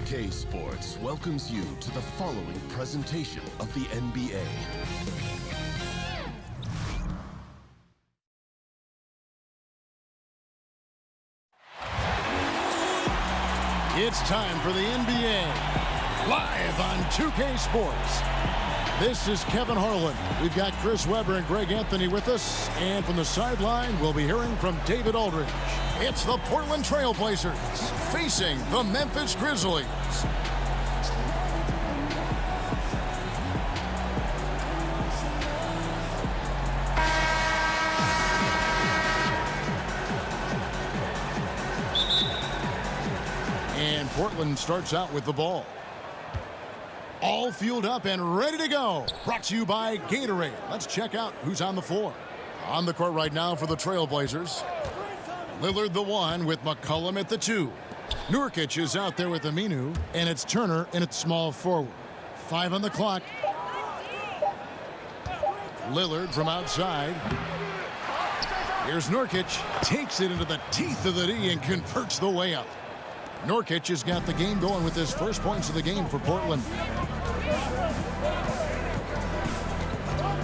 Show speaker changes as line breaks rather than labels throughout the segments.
2K Sports welcomes you to the following presentation of the NBA.
It's time for the NBA, live on 2K Sports. This is Kevin Harlan. We've got Chris Webber and Greg Anthony with us. And from the sideline, we'll be hearing from David Aldridge. It's the Portland Trail Blazers facing the Memphis Grizzlies. And Portland starts out with the ball. All fueled up and ready to go. Brought to you by Gatorade. Let's check out who's on the floor. On the court right now for the Trailblazers. Lillard the one with McCollum at the two. Nurkic is out there with Aminu, and it's Turner in its small forward. 5 on the clock. Lillard from outside. Here's Nurkic. Takes it into the teeth of the D and converts the layup. Nurkic has got the game going with his first points of the game for Portland.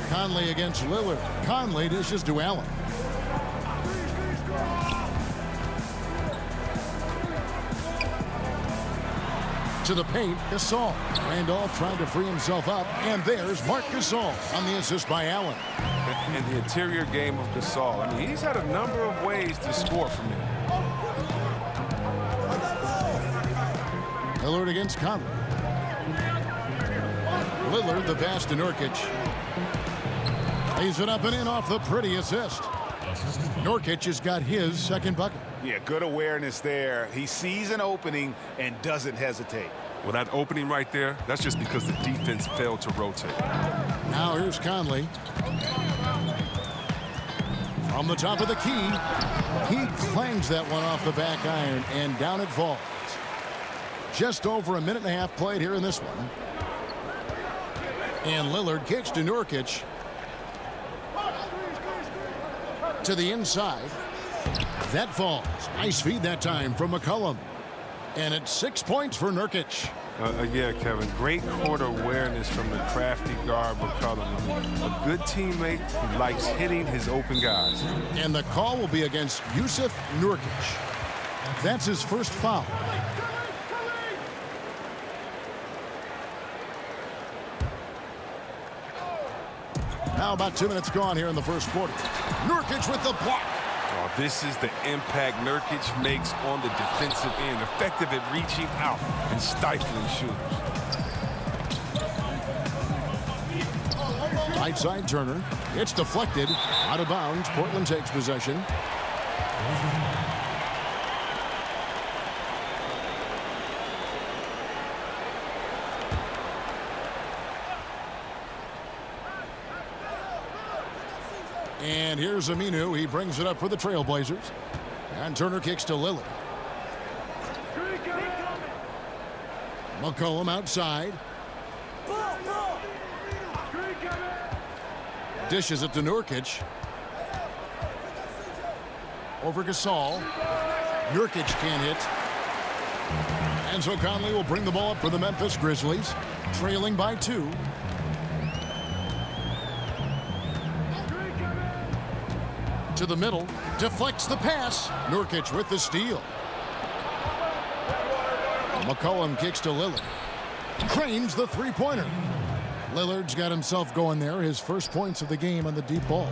Conley against Lillard. Conley dishes to Allen. To the paint, Gasol. Randolph trying to free himself up, and there's Marc Gasol on the assist by Allen.
And the interior game of Gasol. I mean, he's had a number of ways to score from him.
Lillard against Conley. Lillard, the pass to Nurkic. Lays it up and in off the pretty assist. Nurkic has got his second bucket.
Yeah, good awareness there. He sees an opening and doesn't hesitate.
Well, that opening right there, that's just because the defense failed to rotate.
Now here's Conley. From the top of the key, he clangs that one off the back iron, and down it falls. Just over a minute and a half played here in this one. And Lillard kicks to Nurkic. To the inside. That falls. Nice feed that time from McCollum. And it's 6 points for Nurkic.
Yeah, Kevin, great court awareness from the crafty guard McCollum. A good teammate who likes hitting his open guys.
And the call will be against Yusuf Nurkic. That's his first foul. Now about 2 minutes gone here in the first quarter. Nurkic with the block.
Oh, this is the impact Nurkic makes on the defensive end. Effective at reaching out and stifling shooters.
Right side Turner. It's deflected. Out of bounds. Portland takes possession. And here's Aminu. He brings it up for the Trailblazers. And Turner kicks to Lillard. McCollum outside. Dishes it to Nurkic. Over Gasol. Nurkic can't hit. And so Conley will bring the ball up for the Memphis Grizzlies. Trailing by 2. To the middle, deflects the pass. Nurkic with the steal. McCollum kicks to Lillard. Cranes the three-pointer. Lillard's got himself going there. His first points of the game on the deep ball.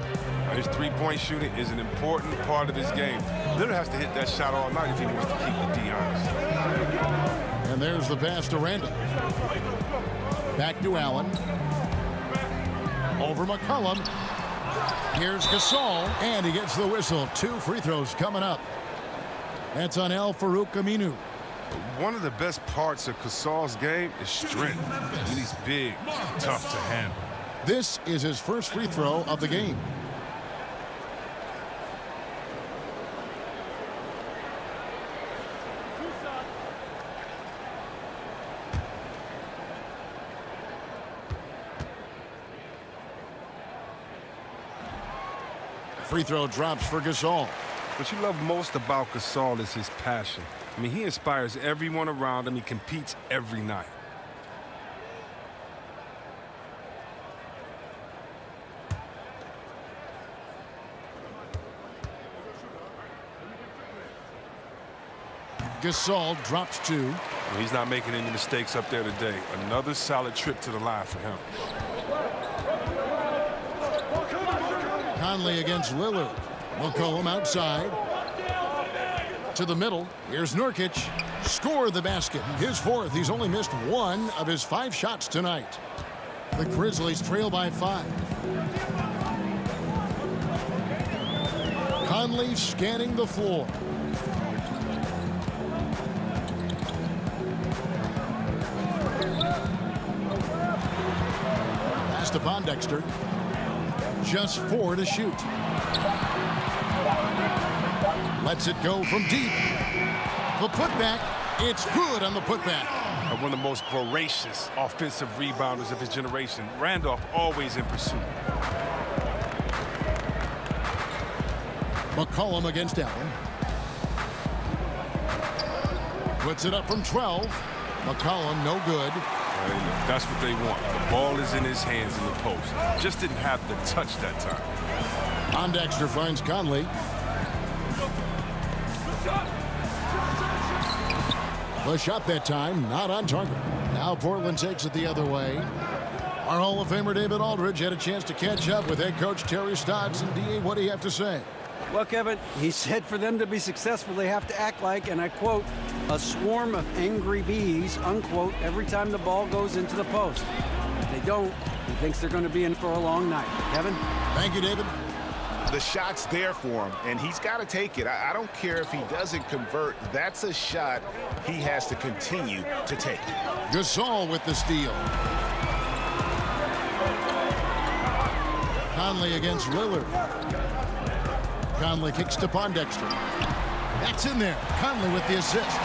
His three-point shooting is an important part of his game. Lillard has to hit that shot all night if he wants to keep the D honest.
And there's the pass to Randolph. Back to Allen. Over McCollum. Here's Gasol, and he gets the whistle. 2 free throws coming up. That's on Al-Farouq Aminu.
One of the best parts of Gasol's game is strength. I mean, he's big, tough to handle.
This is his first free throw of the game. Free throw drops for Gasol.
What you love most about Gasol is his passion. I mean, he inspires everyone around him. He competes every night.
Gasol drops 2.
He's not making any mistakes up there today. Another solid trip to the line for him.
Conley against Lillard. McCollum outside. To the middle. Here's Nurkic. Score the basket. His 4th. He's only missed 1 of his 5 shots tonight. The Grizzlies trail by 5. Conley scanning the floor. Pass to Pondexter. Just 4 to shoot. Lets it go from deep. The putback. It's good on the putback.
One of the most voracious offensive rebounders of his generation. Randolph always in pursuit.
McCollum against Allen. Puts it up from 12. McCollum no good.
That's what they want. The ball is in his hands in the post. Just didn't have the touch that time.
Pondexter finds Conley. The shot that time, not on target. Now Portland takes it the other way. Our Hall of Famer David Aldridge had a chance to catch up with head coach Terry Stotts. And D.A., what do you have to say?
Well, Kevin, he said for them to be successful, they have to act like, and I quote, a swarm of angry bees, unquote, every time the ball goes into the post. If they don't, he thinks they're going to be in for a long night. Kevin?
Thank you, David.
The shot's there for him, and he's got to take it. I don't care if he doesn't convert. That's a shot he has to continue to take.
Gasol with the steal. Conley against Lillard. Conley kicks to Pondexter. That's in there. Conley with the assist.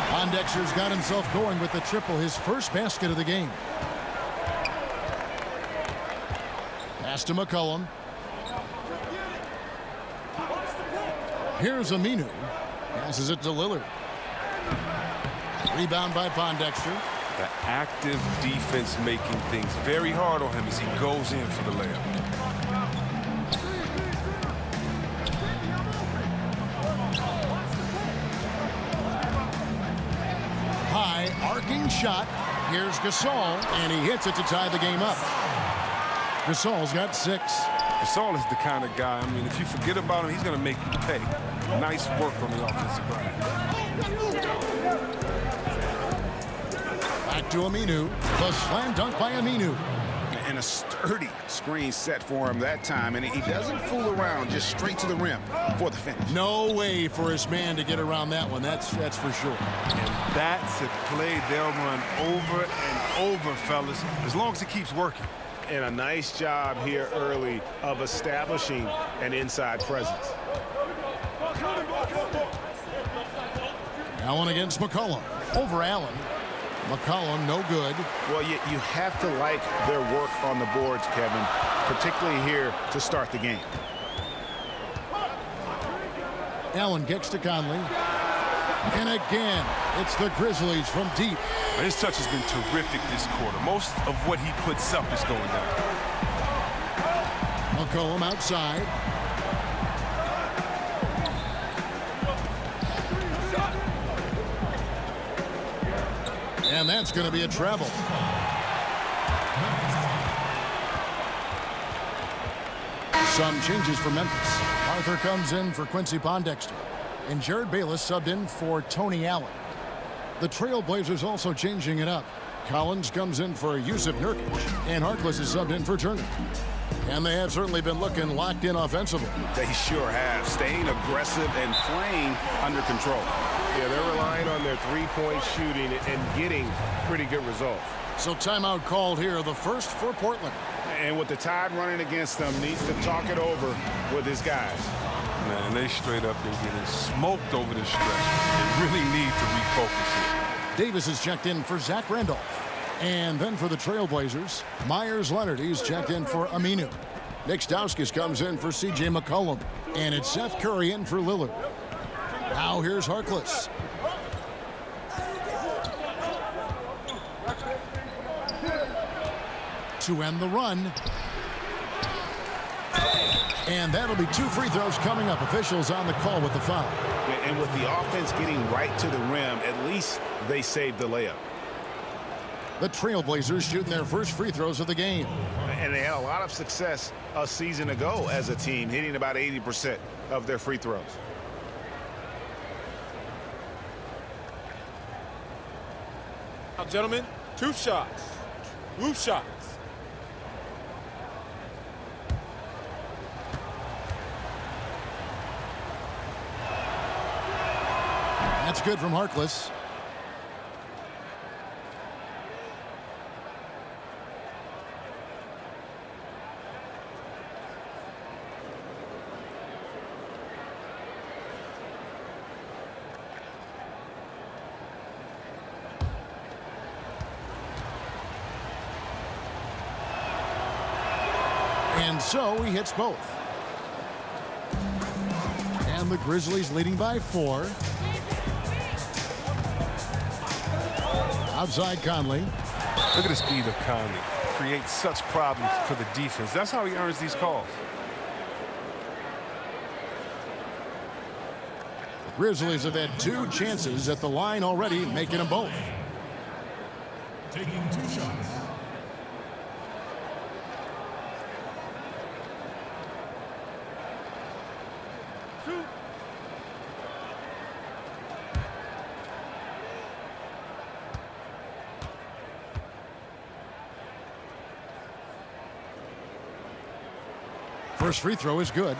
Pondexter's got himself going with the triple, his first basket of the game. Pass to McCollum. Here's Aminu. Passes it to Lillard. Rebound by Pondexter.
The active defense making things very hard on him as he goes in for the layup.
High arcing shot. Here's Gasol, and he hits it to tie the game up. Gasol's got 6.
Gasol is the kind of guy, I mean, if you forget about him, he's going to make you pay. Nice work on the offensive glass.
Back to Aminu. The slam dunk by Aminu.
And a sturdy screen set for him that time, and he doesn't fool around, just straight to the rim for the finish.
No way for his man to get around that one. That's for sure.
And that's a play they'll run over and over, fellas, as long as it keeps working.
And a nice job here early of establishing an inside presence.
Allen against McCollum. Over Allen. McCollum no good.
Well, you have to like their work on the boards, Kevin, particularly here to start the game.
Allen kicks to Conley. And again, it's the Grizzlies from deep.
His touch has been terrific this quarter. Most of what he puts up is going down.
McCollum outside. And that's going to be a travel. Some changes for Memphis. Arthur comes in for Quincy Pondexter. And Jared Bayless subbed in for Tony Allen. The Trailblazers also changing it up. Collins comes in for Yusuf Nurkic. And Harkless is subbed in for Turner. And they have certainly been looking locked in offensively.
They sure have, staying aggressive and playing under control.
Yeah, they're relying on their three-point shooting and getting pretty good results.
So timeout called here, the first for Portland.
And with the Tide running against them, needs to talk it over with his guys.
Man, they straight up been getting smoked over this stretch. They really need to refocus here.
Davis is checked in for Zach Randolph. And then for the Trailblazers, Myers Leonard, he's checked in for Aminu. Nick Stauskas comes in for C.J. McCollum. And it's Seth Curry in for Lillard. Now here's Harkless. to end the run. And that'll be 2 free throws coming up. Officials on the call with the foul.
And with the offense getting right to the rim, at least they saved the layup.
The Trailblazers shooting their first free throws of the game.
And they had a lot of success a season ago as a team, hitting about 80% of their free throws.
Now, gentlemen, 2 shots. 2 shots.
That's good from Harkless. And so he hits both. And the Grizzlies leading by 4. Outside Conley.
Look at the speed of Conley. Creates such problems for the defense. That's how he earns these calls.
The Grizzlies have had 2 chances at the line already, making them both.
Taking 2 shots.
First free throw is good.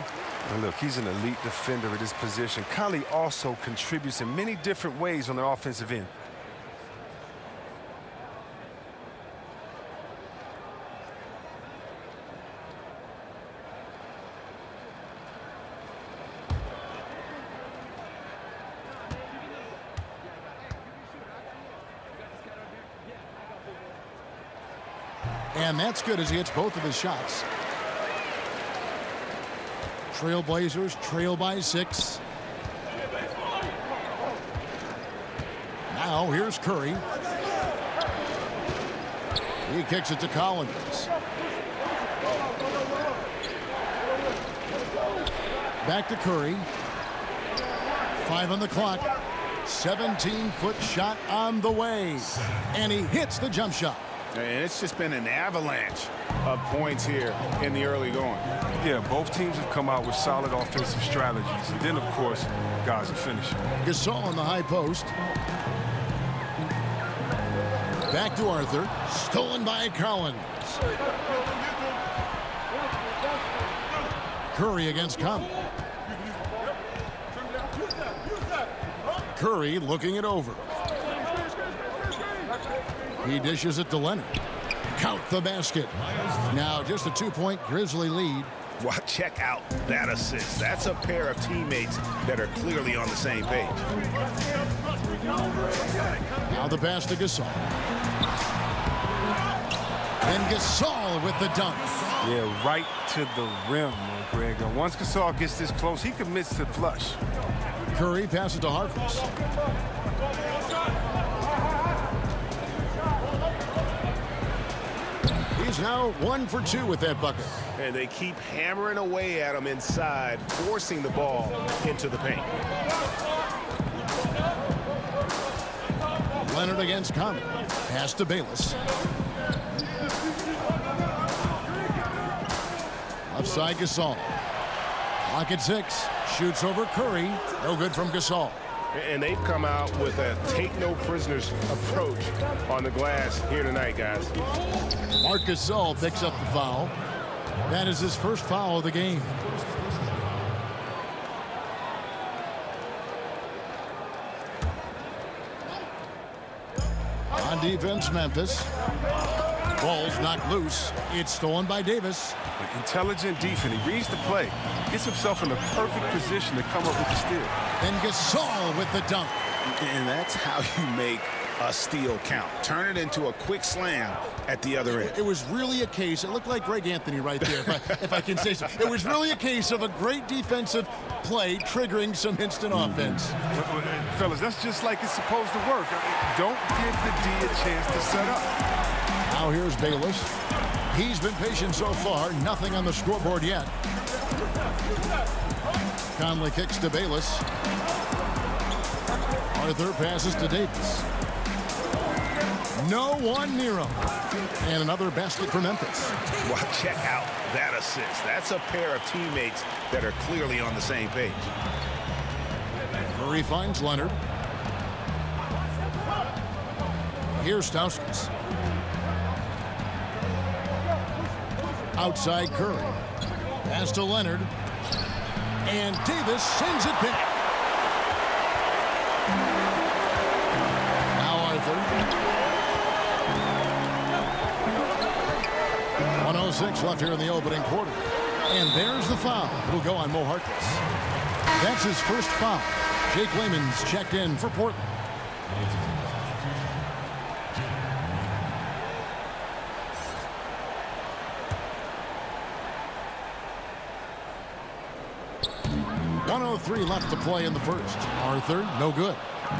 And look, he's an elite defender at his position. Conley also contributes in many different ways on the offensive end.
And that's good as he hits both of his shots. Trailblazers trail by 6. Now here's Curry. He kicks it to Collins. Back to Curry. 5 on the clock. 17-foot shot on the way. And he hits the jump shot.
And it's just been an avalanche of points here in the early going.
Yeah, both teams have come out with solid offensive strategies. And then, of course, guys are finishing.
Gasol on the high post. Back to Arthur. Stolen by Collins. Curry against Conley. Curry looking it over. He dishes it to Leonard. Count the basket. Now just a 2-point Grizzly lead.
Well, check out that assist. That's a pair of teammates that are clearly on the same page.
Now the pass to Gasol. And Gasol with the dunk.
Yeah, right to the rim, Greg. And once Gasol gets this close, he commits to flush.
Curry passes to Harkless. He's now 1 for 2 with that bucket.
And they keep hammering away at him inside, forcing the ball into the paint.
Leonard against Conley. Pass to Bayless. Offside Gasol. Clock at 6. Shoots over Curry. No good from Gasol.
And they've come out with a take-no-prisoners approach on the glass here tonight, guys.
Marc Gasol picks up the foul. That is his first foul of the game. On defense, Memphis. Ball's knocked loose. It's stolen by Davis.
Intelligent defense. He reads the play. Gets himself in the perfect position to come up with the steal.
And Gasol with the dunk.
And that's how you make a steal count. Turn it into a quick slam at the other end.
It was really a case, it looked like Greg Anthony right there, if I can say so. It was really a case of a great defensive play triggering some instant offense.
Fellas, that's just like it's supposed to work. Don't give the D a chance to set up.
Now here's Bayless. He's been patient so far. Nothing on the scoreboard yet. Conley kicks to Bayless. Arthur passes to Davis. No one near him. And another basket for Memphis.
Well, check out that assist. That's a pair of teammates that are clearly on the same page.
Curry finds Leonard. Here's Stauskas. Outside Curry. Pass to Leonard. And Davis sends it back. Now Arthur. 1:06 left here in the opening quarter. And there's the foul. It'll go on Mo Harkless. That's his first foul. Jake Lehman's checked in for Portland. .103 left to play in the first. Arthur, no good.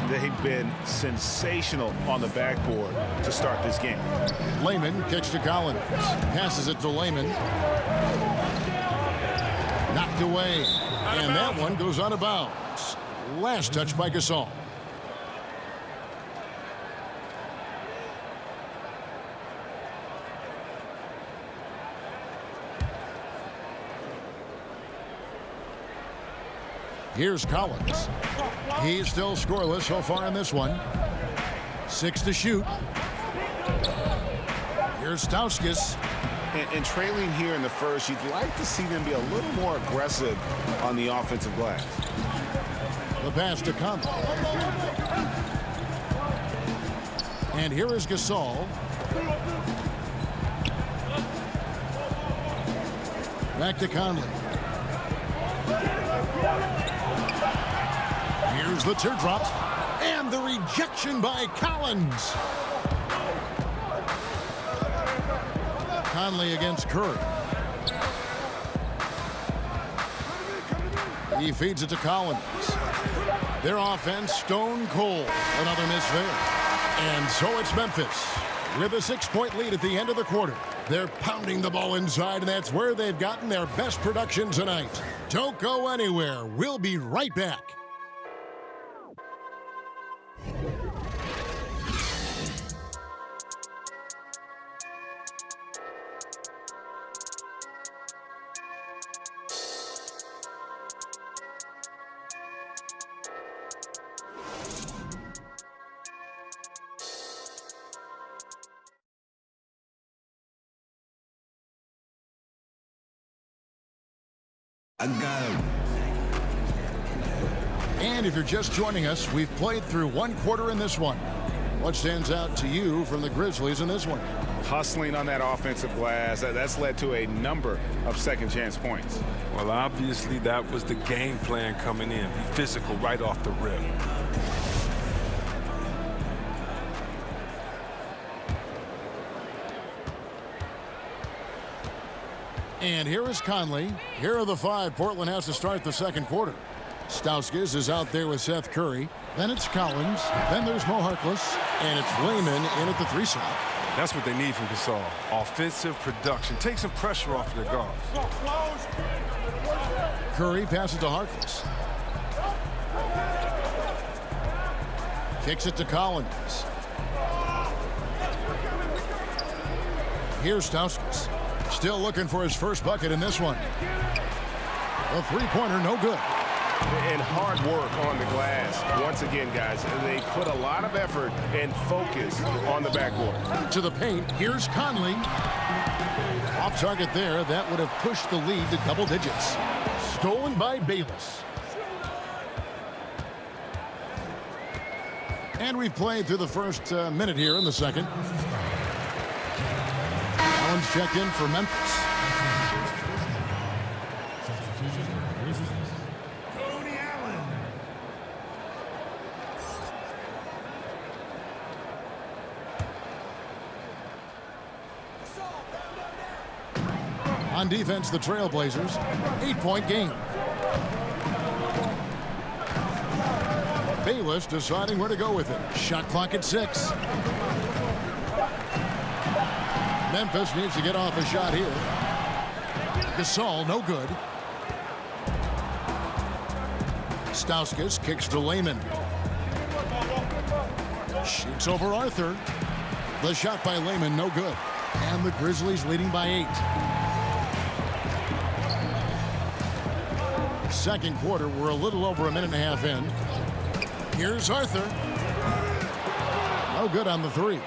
They've been sensational on the backboard to start this game.
Lehman kicks to Collins. Passes it to Lehman. Knocked away. And that one goes out of bounds. Last touch by Gasol. Here's Collins. He's still scoreless so far in this one. 6 to shoot. Here's Stauskas.
And trailing here in the first, you'd like to see them be a little more aggressive on the offensive glass.
The pass to Conley. And here is Gasol. Back to Conley. Here's the teardrop. And the rejection by Collins. Conley against Curry. He feeds it to Collins. Their offense stone cold. Another miss there. And so it's Memphis with a 6-point lead at the end of the quarter. They're pounding the ball inside, and that's where they've gotten their best production tonight. Don't go anywhere. We'll be right back.
I got him.
And if you're just joining us, we've played through one quarter in this one. What stands out to you from the Grizzlies in this one?
Hustling on that offensive glass, that's led to a number of second-chance points.
Well, obviously, that was the game plan coming in. Be physical right off the rip.
And here is Conley. Here are the 5 Portland has to start the second quarter. Stauskas is out there with Seth Curry. Then it's Collins. Then there's Mo Harkless. And it's Lehman in at the 3 slot.
That's what they need from Gasol. Offensive production. Take some pressure off of their guards.
Curry passes to Harkless. Kicks it to Collins. Here's Stauskas. Still looking for his first bucket in this one. A 3-pointer, no good.
And hard work on the glass. Once again, guys, they put a lot of effort and focus on the backboard.
To the paint, here's Conley. Off target there, that would have pushed the lead to double digits. Stolen by Bayless. And we've played through the first minute here in the second. Allen's checked in for Memphis. On defense, the Trailblazers, 8-point game. Bayless deciding where to go with it. Shot clock at 6. Memphis needs to get off a shot here. Gasol, no good. Stauskas kicks to Lehman. Shoots over Arthur. The shot by Lehman, no good. And the Grizzlies leading by 8. Second quarter, we're a little over a minute and a half in. Here's Arthur. No good on the three.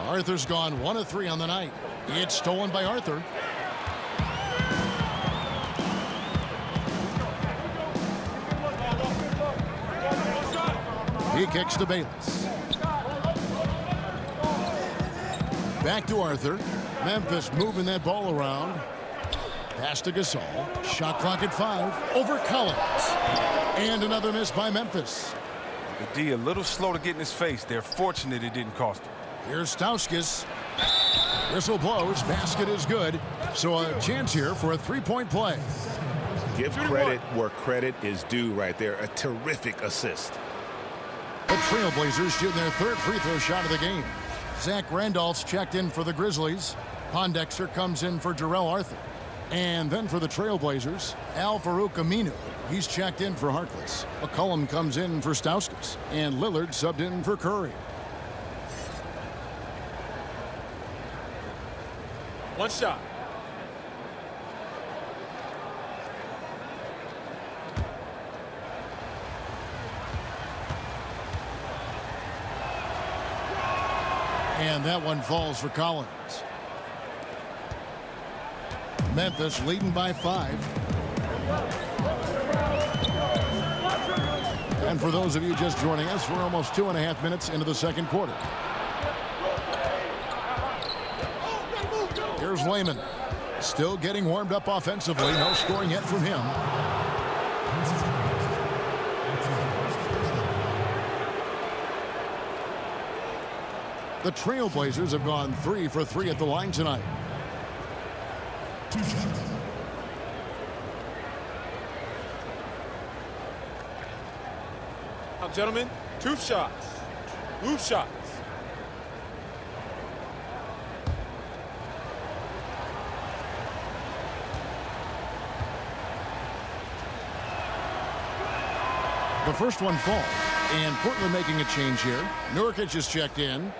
Arthur's gone 1 of 3 on the night. It's stolen by Arthur. He kicks to Bayless. Back to Arthur. Memphis moving that ball around. Pass to Gasol. Shot clock at 5. Over Collins. And another miss by Memphis.
The D a little slow to get in his face. They're fortunate it didn't cost him.
Here's Stauskas. Whistle blows. Basket is good. So a chance here for a three-point play.
Give credit where credit is due right there. A terrific assist.
The Trailblazers shooting their third free throw shot of the game. Zach Randolph's checked in for the Grizzlies. Pondexter comes in for Jarrell Arthur. And then for the Trailblazers, Al Farouk Aminu. He's checked in for Harkless. McCollum comes in for Stauskas. And Lillard subbed in for Curry.
One shot.
And that one falls for Collins. Memphis leading by 5. And for those of you just joining us, we're almost 2.5 minutes into the second quarter. Here's Lehman. Still getting warmed up offensively. No scoring yet from him. The Trailblazers have gone 3 for 3 at the line tonight.
Now, gentlemen, 2 shots. 2 shots.
The first one falls. And Portland making a change here. Nurkic is checked in.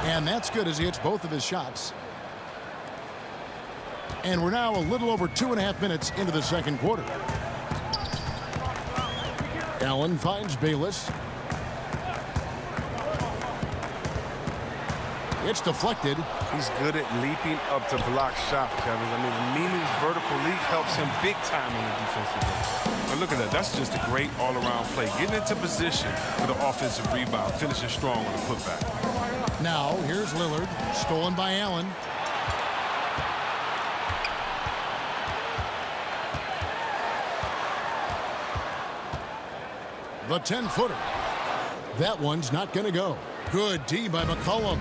And that's good as he hits both of his shots. And we're now a little over 2.5 minutes into the second quarter. Allen finds Bayless. It's deflected.
He's good at leaping up to block shots, Kevin. I mean, Nini's vertical leap helps him big time on the defensive end. And look at that. That's just a great all-around play. Getting into position for the offensive rebound, finishing strong on the putback.
Now, here's Lillard. Stolen by Allen. The 10-footer. That one's not going to go. Good D by McCollum.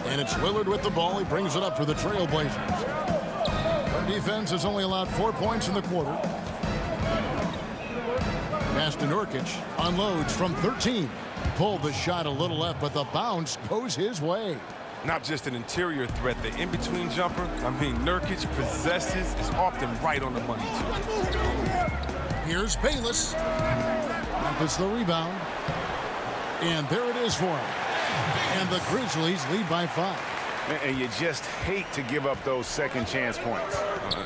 And it's Lillard with the ball. He brings it up for the Trailblazers. Our defense has only allowed 4 points in the quarter. Pass to Nurkic. Unloads from 13. Pulled the shot a little left, but the bounce goes his way.
Not just an interior threat, the in-between jumper. I mean, Nurkic possesses is often right on the money, too.
Here's Bayless. Memphis the rebound. And there it is for him. And the Grizzlies lead by 5.
And you just hate to give up those second chance points.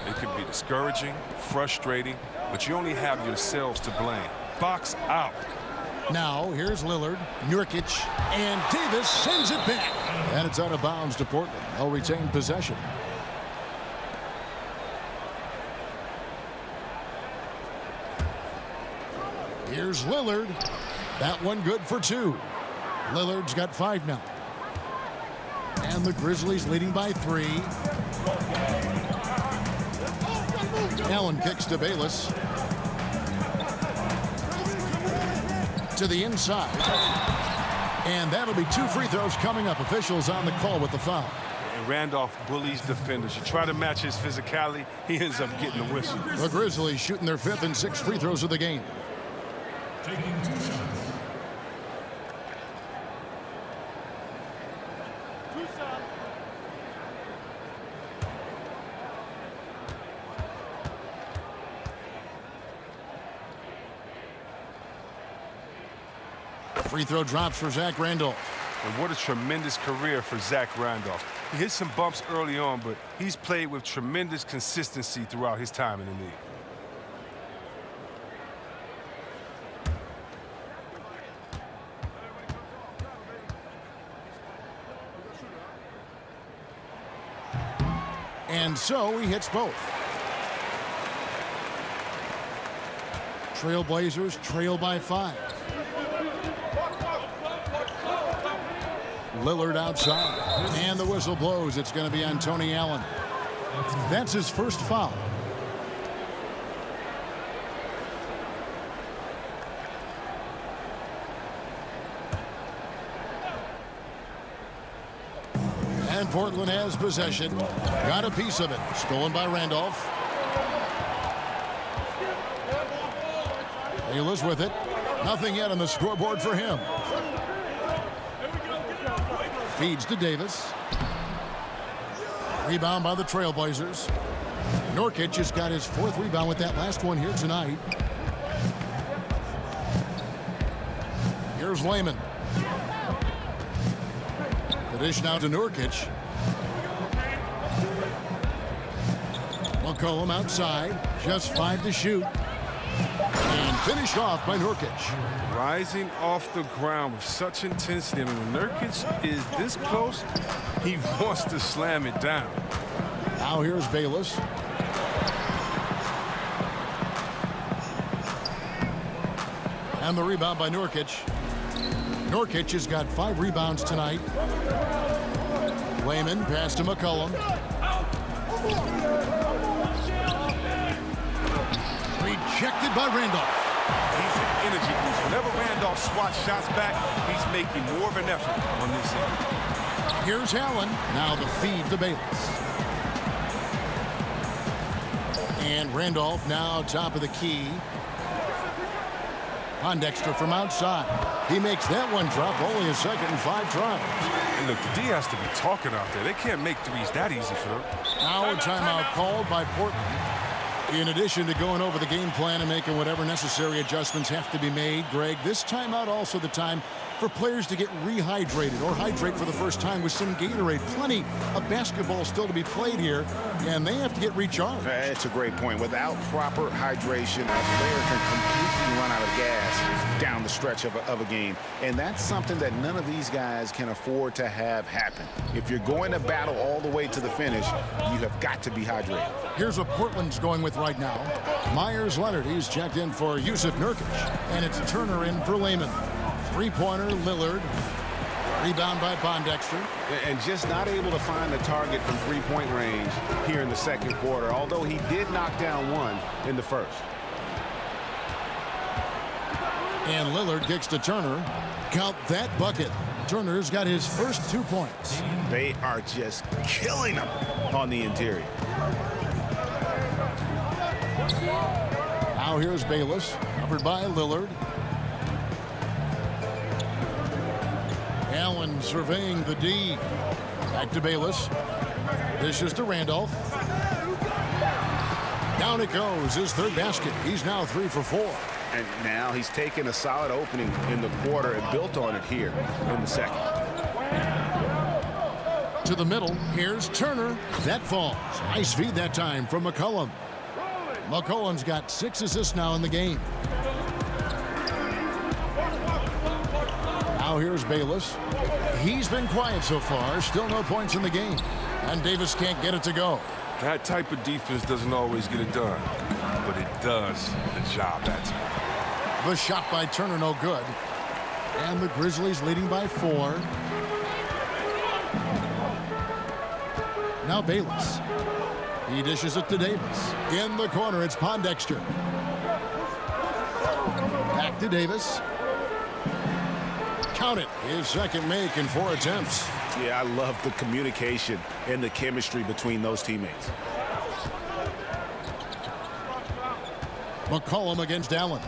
It can be discouraging, frustrating, but you only have yourselves to blame. Box out.
Now, here's Lillard, Nurkic, and Davis sends it back. And it's out of bounds to Portland. They'll retain possession. Here's Lillard. That one good for 2. Lillard's got 5 now. And the Grizzlies leading by 3. Allen kicks to Bayless. To the inside. And that'll be 2 free throws coming up. Officials on the call with the foul.
And Randolph bullies defenders. You try to match his physicality, he ends up getting the whistle.
The Grizzlies shooting their 5th and 6th free throws of the game.
Taking 2 shots.
Free throw drops for Zach Randolph.
And what a tremendous career for Zach Randolph. He hit some bumps early on, but he's played with tremendous consistency throughout his time in the league.
And so he hits both. Trailblazers trail by 5. Lillard outside. And the whistle blows. It's going to be on Tony Allen. That's his first foul. And Portland has possession. Got a piece of it. Stolen by Randolph. Bayless with it. Nothing yet on the scoreboard for him. Feeds to Davis. Rebound by the Trailblazers. Nurkic has got his 4th rebound with that last one here tonight. Here's Layman. The dish now to Nurkic. McCollum outside. Just 5 to shoot. And finished off by Nurkic.
Rising off the ground with such intensity. And when Nurkic is this close, he wants to slam it down.
Now here's Bayless. And the rebound by Nurkic. Nurkic has got 5 rebounds tonight. Layman pass to McCollum. Rejected by Randolph.
He's an energy boost. Whenever Randolph swats shots back, he's making more of an effort on this end.
Here's Allen. Now the feed to Bayless. And Randolph now top of the key. Pondexter from outside. He makes that one drop. Only a 2nd and 5 tries.
And look, the D has to be talking out there. They can't make threes that easy for them.
Now a timeout called by Portland. In addition to going over the game plan and making whatever necessary adjustments have to be made, Greg, this timeout also the time for players to get rehydrated or hydrate for the first time with some Gatorade. Plenty of basketball still to be played here, and they have to get recharged.
That's a great point. Without proper hydration, a player can completely run out of gas down the stretch of a game. And that's something that none of these guys can afford to have happen. If you're going to battle all the way to the finish, you have got to be hydrated.
Here's what Portland's going with right now. Myers Leonard, he's checked in for Yusuf Nurkic. And it's Turner in for Layman. 3-pointer, Lillard. Rebound by Pondexter.
And just not able to find the target from 3-point range here in the 2nd quarter, although he did knock down one in the 1st.
And Lillard kicks to Turner. Count that bucket. Turner's got his first 2 points.
They are just killing them on the interior.
Now here's Bayless, covered by Lillard. Allen surveying the D. Back to Bayless. Dishes to Randolph. Down it goes, his 3rd basket. He's now 3 for 4.
And now he's taken a solid opening in the quarter and built on it here in the 2nd.
To the middle, here's Turner. That falls. Nice feed that time from McCollum. McCollum's got 6 assists now in the game. Now here's Bayless. He's been quiet so far. Still no points in the game. And Davis can't get it to go.
That type of defense doesn't always get it done, but it does the job that time.
The shot by Turner no good. And the Grizzlies leading by 4. Now Bayless. He dishes it to Davis. In the corner, it's Pondexter. Back to Davis. Count it. His second make in 4 attempts.
Yeah, I love the communication and the chemistry between those teammates.
McCollum against Allen.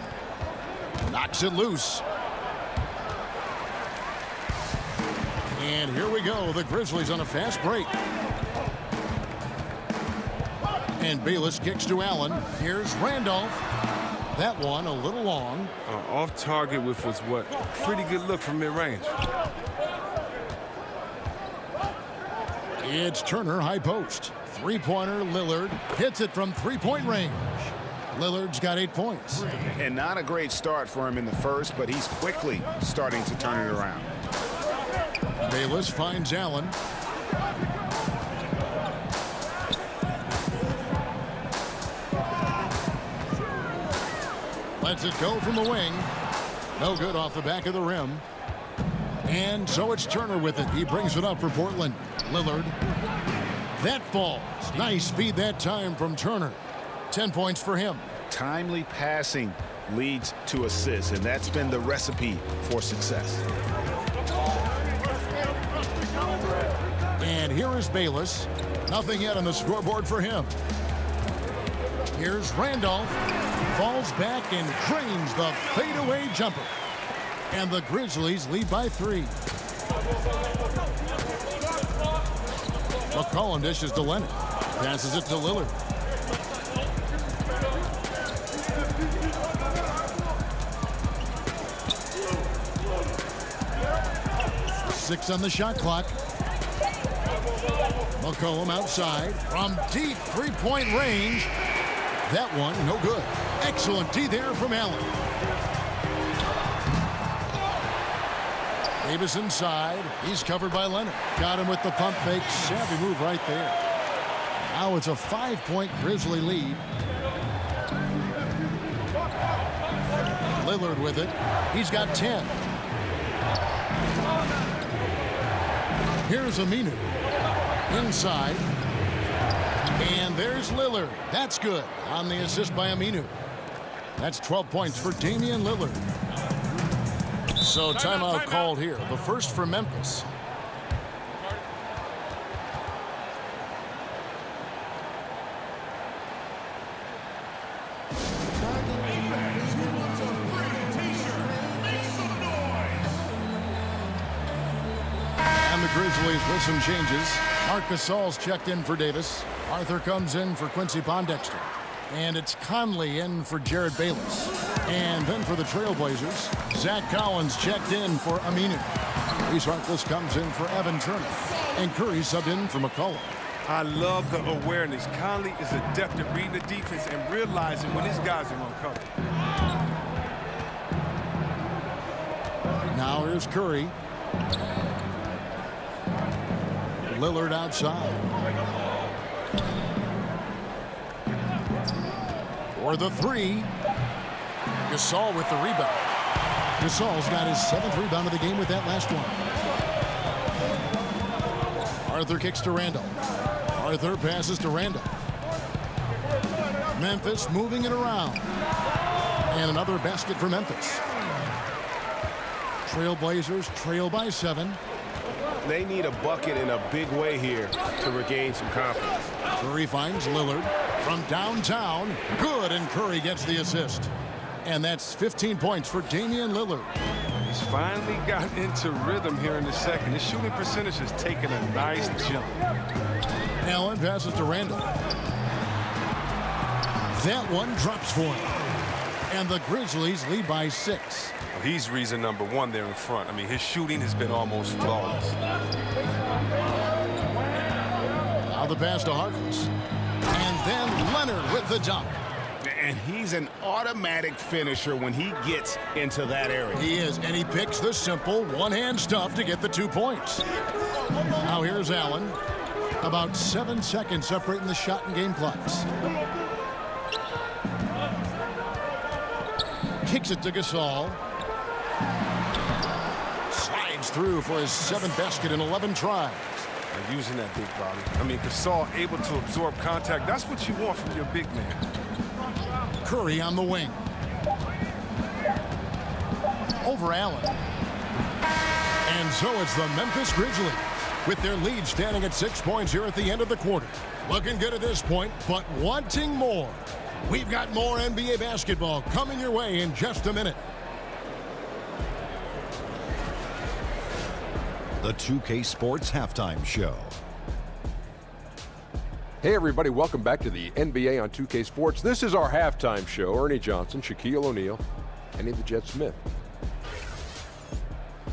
Knocks it loose. And here we go. The Grizzlies on a fast break. And Bayless kicks to Allen. Here's Randolph. That one a little long.
Off target with was what? Pretty good look from mid-range.
It's Turner, high post. Three-pointer, Lillard hits it from three-point range. Lillard's got 8 points.
And not a great start for him in the first, but he's quickly starting to turn it around.
Bayless finds Allen. Lets it go from the wing. No good off the back of the rim. And so it's Turner with it. He brings it up for Portland. Lillard. That falls. Nice feed that time from Turner. 10 points for him.
Timely passing leads to assists, and that's been the recipe for success.
And here is Bayless. Nothing yet on the scoreboard for him. Here's Randolph. Falls back and drains the fadeaway jumper. And the Grizzlies lead by 3. McCollum dishes to Leonard. Passes it to Lillard. Six on the shot clock. McCollum outside from deep three-point range. That one no good. Excellent D there from Allen. Davis inside. He's covered by Leonard. Got him with the pump fake. Savvy move right there. Now it's a 5-point Grizzly lead. Lillard with it. He's got 10. Here's Aminu. Inside. And there's Lillard. That's good on the assist by Aminu. That's 12 points for Damian Lillard. So timeout called here. The first for Memphis. And the Grizzlies with some changes. Marc Gasol's checked in for Davis. Arthur comes in for Quincy Pondexter. And it's Conley in for Jared Bayless. And then for the Trailblazers, Zach Collins checked in for Aminu. Reese Harkless comes in for Evan Turner. And Curry subbed in for McCollum.
I love the awareness. Conley is adept at reading the defense and realizing when his guys are on cover.
Now here's Curry. Lillard outside. For the three. Gasol with the rebound. Gasol's got his 7th rebound of the game with that last one. Arthur kicks to Randolph. Arthur passes to Randolph. Memphis moving it around. And another basket for Memphis. Trailblazers trail by 7.
They need a bucket in a big way here to regain some confidence.
Curry finds Lillard from downtown. Good, and Curry gets the assist. And that's 15 points for Damian Lillard.
He's finally gotten into rhythm here in the second. His shooting percentage has taken a nice jump.
Allen passes to Randolph. That one drops for him. And the Grizzlies lead by 6.
Well, he's reason number 1 there in front. I mean, his shooting has been almost flawless.
Now the pass to Harkless. And then Leonard with the dunk.
And he's an automatic finisher when he gets into that area.
He is, and he picks the simple one-hand stuff to get the 2 points. Now here's Allen. About 7 seconds separating the shot and game clocks. Kicks it to Gasol. Slides through for his 7th basket in 11 tries.
And using that big body. I mean, Gasol able to absorb contact. That's what you want from your big man.
Curry on the wing. Over Allen. so it's the Memphis Grizzlies with their lead standing at 6 points here at the end of the quarter. Looking good at this point, but wanting more. We've got more NBA basketball coming your way in just a minute.
The 2K Sports Halftime Show.
Hey everybody, welcome back to the NBA on 2K Sports. This is our halftime show. Ernie Johnson, Shaquille O'Neal, Kenny the Jet Smith.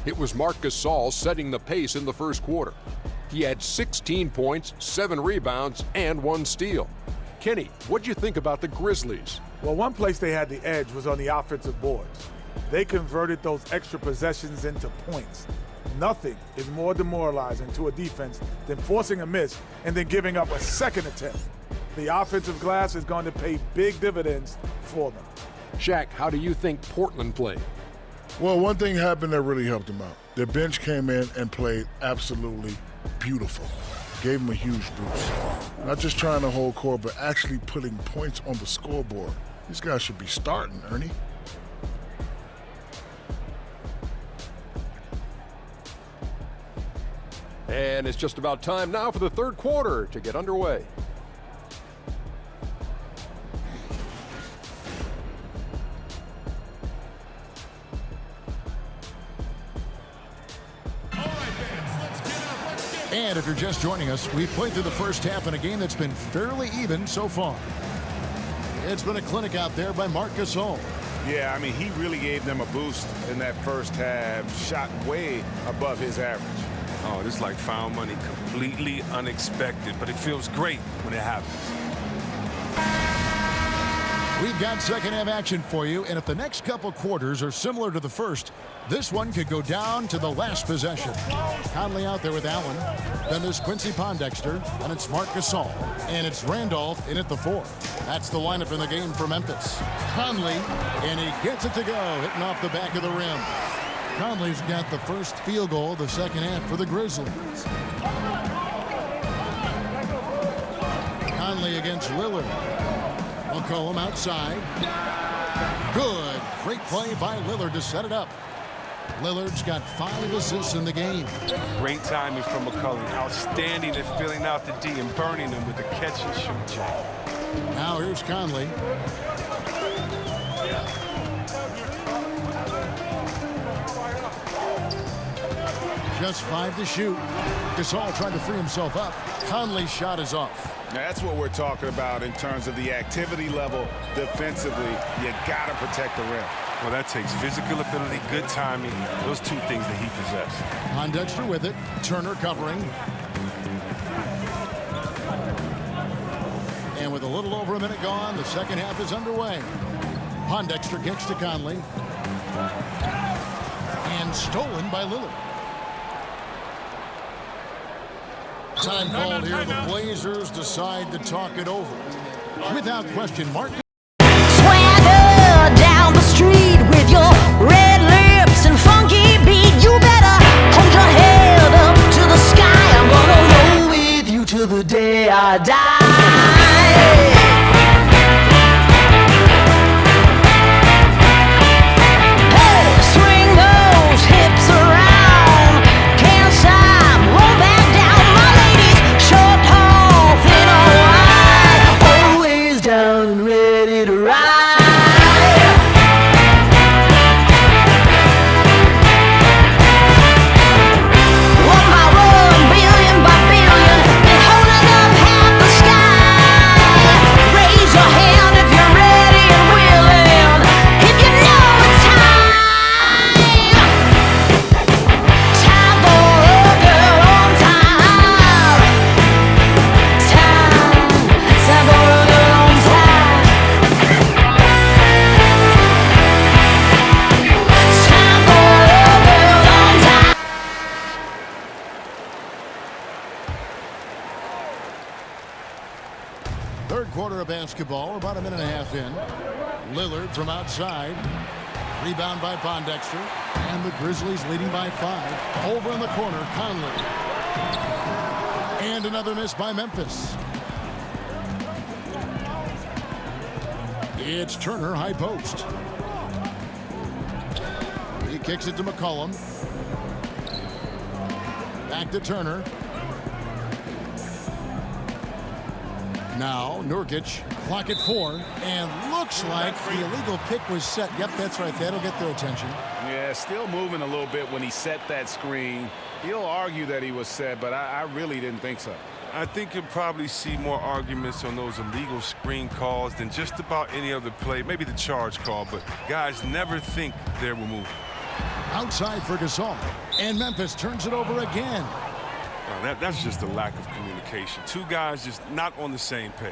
It was Marc Gasol setting the pace in the first quarter. He had 16 points, 7 rebounds, and 1 steal. Kenny, what'd you think about the Grizzlies?
Well, one place they had the edge was on the offensive boards. They converted those extra possessions into points. Nothing is more demoralizing to a defense than forcing a miss and then giving up a second attempt. The offensive glass is going to pay big dividends for them.
Shaq, how do you think Portland played?
Well, one thing happened that really helped them out. Their bench came in and played absolutely beautiful. Gave them a huge boost. Not just trying to hold court, but actually putting points on the scoreboard. These guys should be starting, Ernie.
And it's just about time now for the third quarter to get underway.
And if you're just joining us, we've played through the first half in a game that's been fairly even so far. It's been a clinic out there by Marc Gasol.
Yeah, I mean, he really gave them a boost in that first half, shot way above his average.
Oh, this is like found money, completely unexpected, but it feels great when it happens.
We've got second half action for you, and if the next couple quarters are similar to the first, this one could go down to the last possession. Conley out there with Allen. Then there's Quincy Pondexter, and it's Marc Gasol. And it's Randolph in at the 4. That's the lineup in the game for Memphis. Conley, and he gets it to go, hitting off the back of the rim. Conley's got the first field goal of the second half for the Grizzlies. Conley against Lillard. McCollum outside. Good. Great play by Lillard to set it up. Lillard's got 5 assists in the game.
Great timing from McCollum. Outstanding at filling out the D and burning them with the catch and shoot jam.
Now here's Conley. Just 5 to shoot. Gasol trying to free himself up. Conley's shot is off.
Now, that's what we're talking about in terms of the activity level defensively. You got to protect the rim.
Well, that takes physical ability, good timing, those 2 things that he possesses.
Pondexter with it. Turner covering. And with a little over a minute gone, the second half is underway. Pondexter kicks to Conley. And stolen by Lillard. Time called here. The Blazers decide to talk it over. Without question, Marc.
Swagger down the street with your red lips and funky beat. You better hold your head up to the sky. I'm gonna roll with you till the day I die.
Third quarter of basketball. We're about a minute and a half in. Lillard from outside. Rebound by Pondexter. And the Grizzlies leading by 5. Over in the corner, Conley. And another miss by Memphis. It's Turner, high post. He kicks it to McCollum. Back to Turner. Now, Nurkic, clock at 4, and looks like the illegal pick was set. Yep, that's right. That'll get their attention.
Yeah, still moving a little bit when he set that screen. He'll argue that he was set, but I really didn't think so.
I think you'll probably see more arguments on those illegal screen calls than just about any other play. Maybe the charge call, but guys never think they're moving.
Outside for Gasol, and Memphis turns it over again.
That's just a lack of communication. Two guys just not on the same page.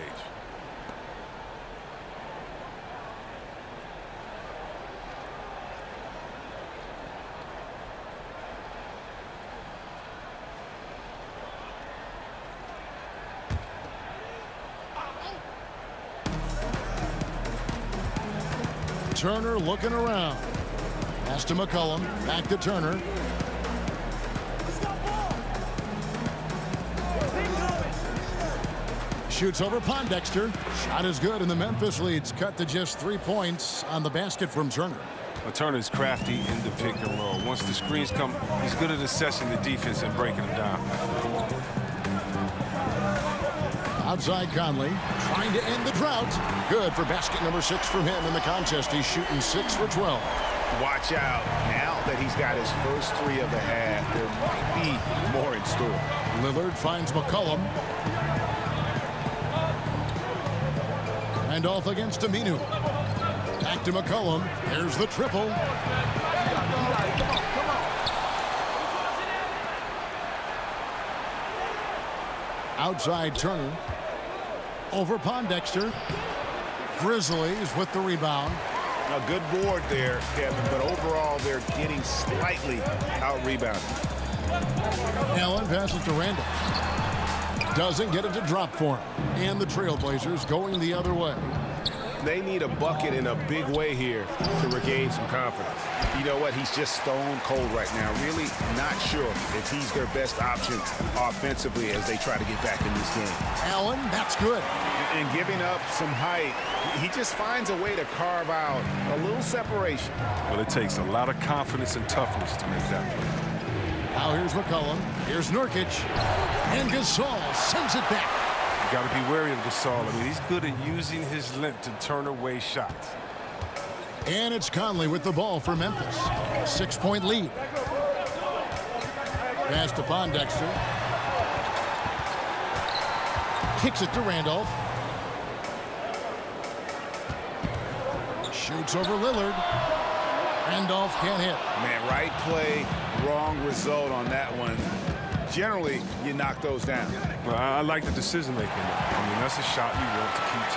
Turner looking around. Pass to McCollum. Back to Turner. Shoots over Pondexter. Shot is good, and the Memphis lead's cut to just 3 points on the basket from Turner.
Well, Turner's crafty in the pick and roll. Once the screens come, he's good at assessing the defense and breaking them down.
Outside Conley, trying to end the drought. Good for basket number 6 from him in the contest. He's shooting 6 for 12.
Watch out. Now that he's got his first 3 of the half, there might be more in store.
Lillard finds McCollum. And off against Aminu. Back to McCollum. There's the triple. Outside Turner. Over Pondexter. Grizzlies with the rebound.
A good board there, Kevin, but overall they're getting slightly out-rebounded.
Allen passes to Randall. Doesn't get it to drop for him. And the Trailblazers going the other way.
They need a bucket in a big way here to regain some confidence.
You know what? He's just stone cold right now. Really not sure if he's their best option offensively as they try to get back in this game.
Allen, that's good.
And giving up some height, he just finds a way to carve out a little separation.
Well, it takes a lot of confidence and toughness to make that play.
Now here's McCollum. Here's Nurkic. And Gasol sends it back.
You got to be wary of Gasol. I mean, he's good at using his length to turn away shots.
And it's Conley with the ball for Memphis. 6-point lead. Pass to Pondexter. Kicks it to Randolph. Shoots over Lillard. Randolph can't hit.
Man, right play, wrong result on that one. Generally, you knock those down.
Well, I like the decision making. I mean, that's a shot you want to keep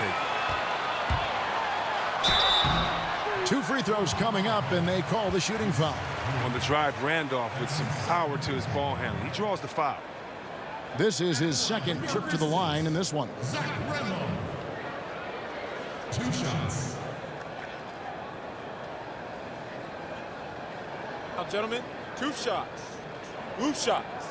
taking.
2 free throws coming up, and they call the shooting foul.
On the drive, Randolph with some power to his ball handling. He draws the foul.
This is his second trip to the line in this one.
Zach Randolph. 2 shots.
Now, gentlemen, 2 shots. Roof shots.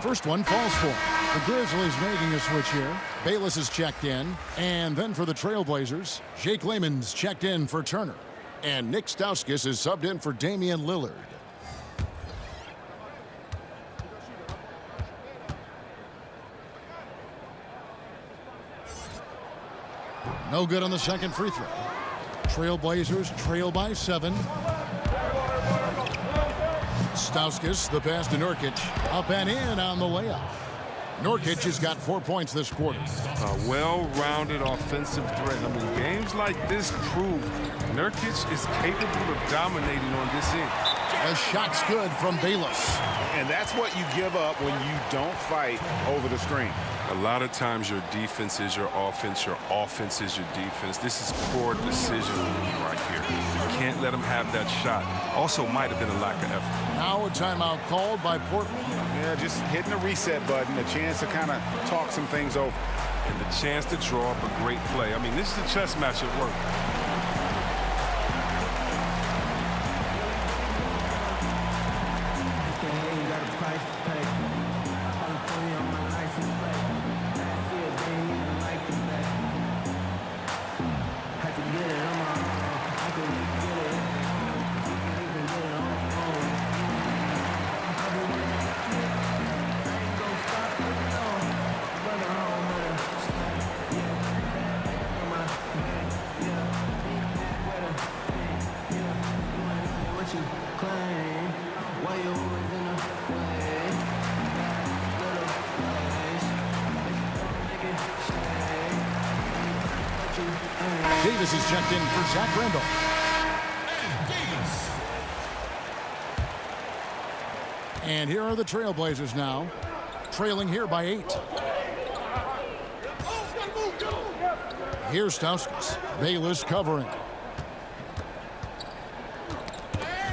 First one falls for him. The Grizzlies making a switch here. Bayless is checked in. And then for the Trailblazers, Jake Layman's checked in for Turner. And Nick Stauskas is subbed in for Damian Lillard. No good on the second free throw. Trailblazers trail by 7. Stauskas, the pass to Nurkic. Up and in on the layup. Nurkic has got 4 points this quarter.
A well-rounded offensive threat. I mean, games like this prove Nurkic is capable of dominating on this end.
A shot's good from Bayless.
And that's what you give up when you don't fight over the screen.
A lot of times your defense is your offense is your defense. This is poor decision right here. You can't let him have that shot. Also might have been a lack of effort.
Now a timeout called by Portland.
Yeah, just hitting the reset button, a chance to kind of talk some things over.
And the chance to draw up a great play. I mean, this is a chess match at work.
Davis is checked in for Zach Randall. And here are the Trailblazers now, trailing here by 8. Here's Stauskas. Bayless covering.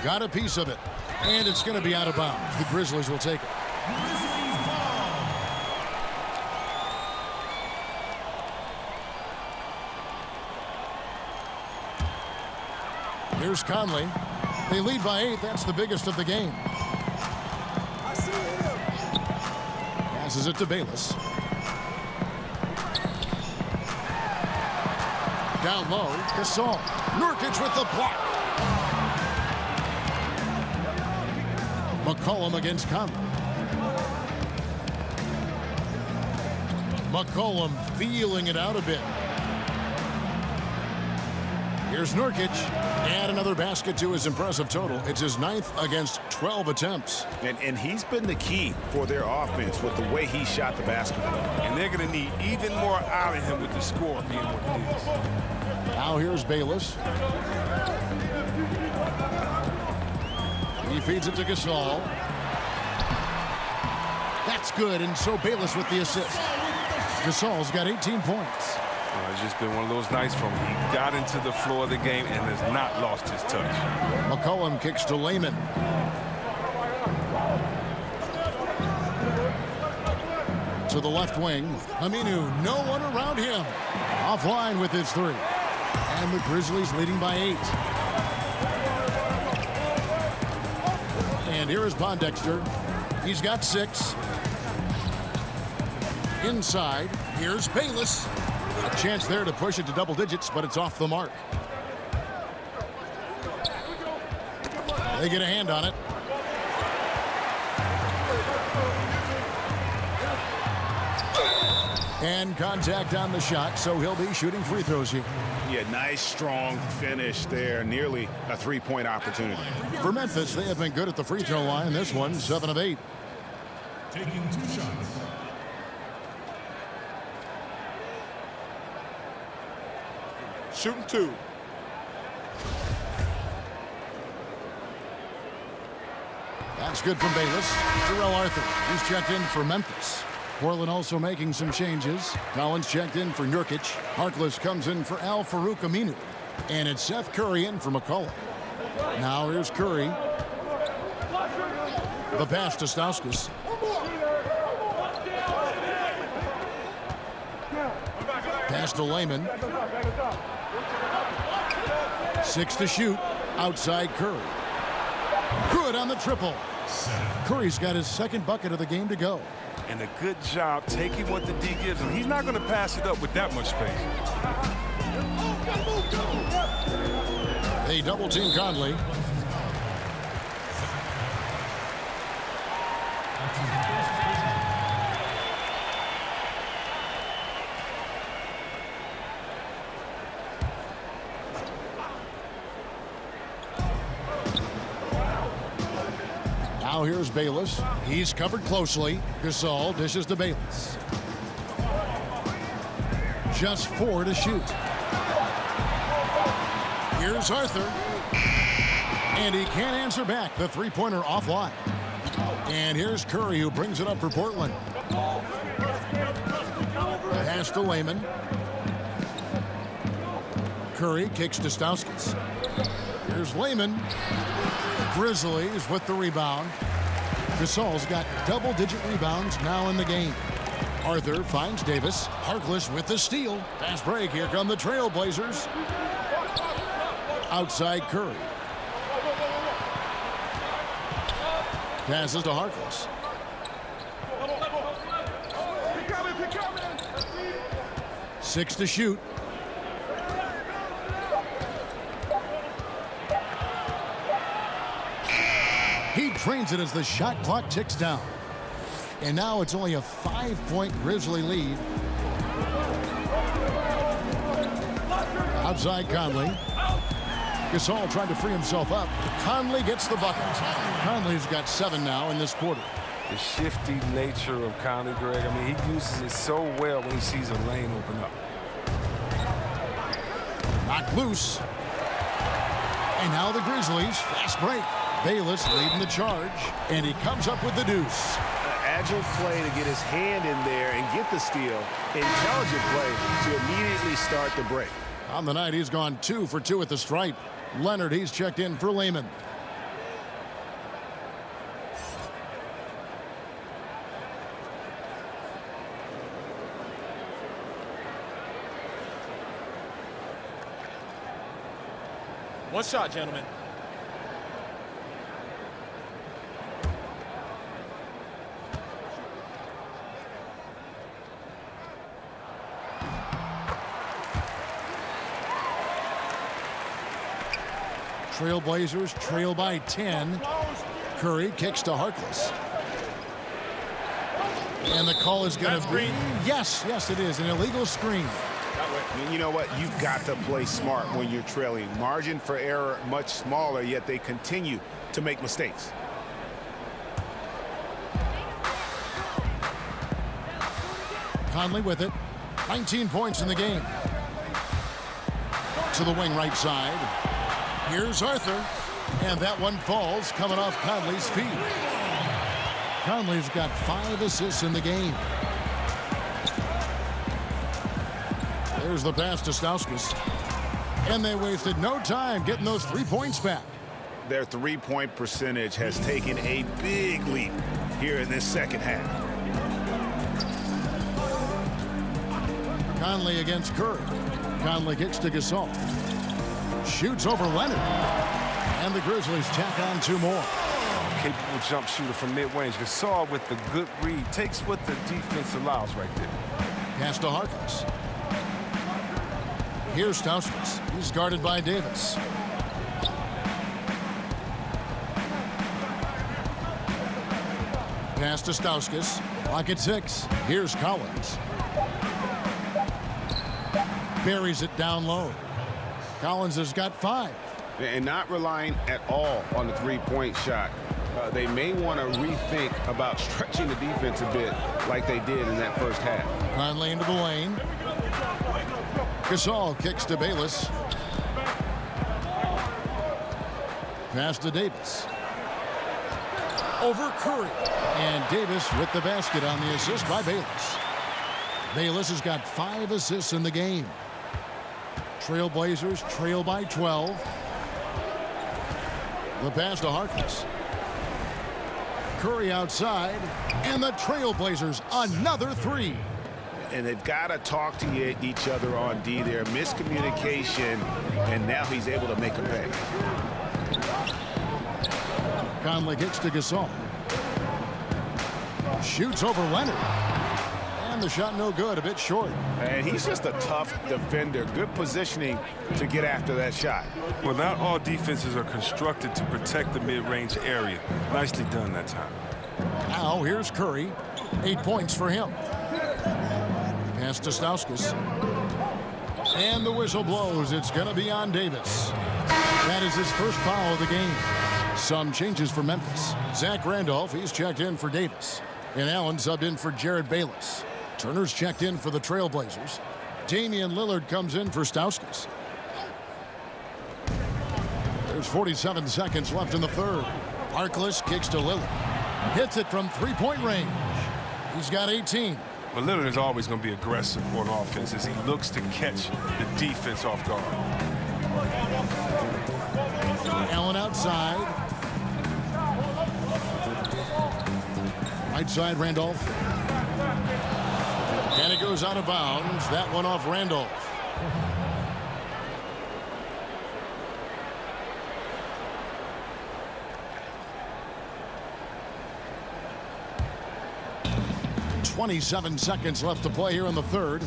Got a piece of it. And it's going to be out of bounds. The Grizzlies will take it. Here's Conley. They lead by 8. That's the biggest of the game. Passes it to Bayless. Down low, Gasol. Nurkic with the block. McCollum against Conley. McCollum feeling it out a bit. Here's Nurkic. Add another basket to his impressive total. It's his 9th against 12 attempts.
And he's been the key for their offense with the way he shot the basketball.
And they're going to need even more out of him with the score being what it is.
Now here's Bayless. He feeds it to Gasol. That's good, and so Bayless with the assist. Gasol's got 18 points.
It's just been one of those nights from him. He got into the floor of the game and has not lost his touch.
McCollum kicks to Layman. To the left wing. Aminu, no one around him. Offline with his 3. And the Grizzlies leading by 8. And here is Pondexter. He's got 6. Inside, here's Bayless. A chance there to push it to double digits, but it's off the mark. They get a hand on it. And contact on the shot, so he'll be shooting free throws here.
Yeah, nice, strong finish there. Nearly a 3-point opportunity.
For Memphis, they have been good at the free throw line. This one, 7 of 8.
Taking 2 shots.
Shooting 2.
That's good from Bayless. Terrell Arthur, he's checked in for Memphis. Portland also making some changes. Collins checked in for Nurkic. Harkless comes in for Al-Farouq Aminu. And it's Seth Curry in for McCollum. Now here's Curry. The pass to Stauskas. Pass to Layman. 6 to shoot. Outside Curry. Good on the triple. Curry's got his 2nd bucket of the game to go.
And a good job taking what the D gives him. He's not going to pass it up with that much space.
They double team Conley. Now here's Bayless. He's covered closely. Gasol dishes to Bayless. Just 4 to shoot. Here's Arthur. And he can't answer back. The 3-pointer offline. And here's Curry, who brings it up for Portland. Pass to Layman. Curry kicks to Stauskas. Here's Layman. Grizzlies with the rebound. Gasol's got double-digit rebounds now in the game. Arthur finds Davis. Harkless with the steal. Fast break. Here come the Trailblazers. Outside Curry. Passes to Harkless. Six to shoot. He drains it as the shot clock ticks down. And now it's only a 5-point Grizzly lead. Outside Conley. Gasol trying to free himself up. Conley gets the bucket. Conley's got 7 now in this quarter.
The shifty nature of Conley, Greg. I mean, he uses it so well when he sees a lane open up.
Knocked loose. And now the Grizzlies, fast break. Bayless leading the charge, and he comes up with the deuce.
Agile play to get his hand in there and get the steal. Intelligent play to immediately start the break.
On the night, he's gone 2 for 2 at the stripe. Leonard, he's checked in for Lehman.
One shot, gentlemen.
Trailblazers trail by 10. Curry kicks to Harkless. And the call is going to be... Yes, it is. An illegal screen.
You know what? You've got to play smart when you're trailing. Margin for error much smaller, yet they continue to make mistakes.
Conley with it. 19 points in the game. To the wing right side. Here's Arthur. And that one falls coming off Conley's feet. Conley's got 5 assists in the game. There's the pass to Stauskas. And they wasted no time getting those 3 points back.
Their three-point percentage has taken a big leap here in this second half.
Conley against Curry. Conley kicks to Gasol. Shoots over Leonard. And the Grizzlies tack on 2 more.
Capable jump shooter from mid-range. Gasol with the good read. Takes what the defense allows right there.
Pass to Harkless. Here's Stauskas. He's guarded by Davis. Pass to Stauskas. Clock at 6. Here's Collins. Buries it down low. Collins has got 5.
And not relying at all on the three-point shot. They may want to rethink about stretching the defense a bit like they did in that first half.
Conley into the lane. Gasol kicks to Bayless. Pass to Davis. Over Curry. And Davis with the basket on the assist by Bayless. Bayless has got 5 assists in the game. Trailblazers trail by 12. The pass to Harkless. Curry outside. And the Trailblazers another 3.
And they've got to talk to each other on D there. Miscommunication, and now he's able to make a pay.
Conley kicks to Gasol. Shoots over Leonard. And the shot no good, a bit short.
And he's just a tough defender. Good positioning to get after that shot.
Well, not all defenses are constructed to protect the mid-range area. Nicely done that time.
Now here's Curry. 8 points for him. Pass to Stauskas. And the whistle blows. It's going to be on Davis. That is his first foul of the game. Some changes for Memphis. Zach Randolph, he's checked in for Davis. And Allen subbed in for Jared Bayless. Turner's checked in for the Trailblazers. Damian Lillard comes in for Stauskas. There's 47 seconds left in the third. Harkless kicks to Lillard. Hits it from 3-point range. He's got 18.
Well, Lillard is always going to be aggressive on offense as he looks to catch the defense off guard.
Allen outside. Right side, Randolph. And it goes out of bounds. That one off Randolph. .27 seconds left to play here in the third.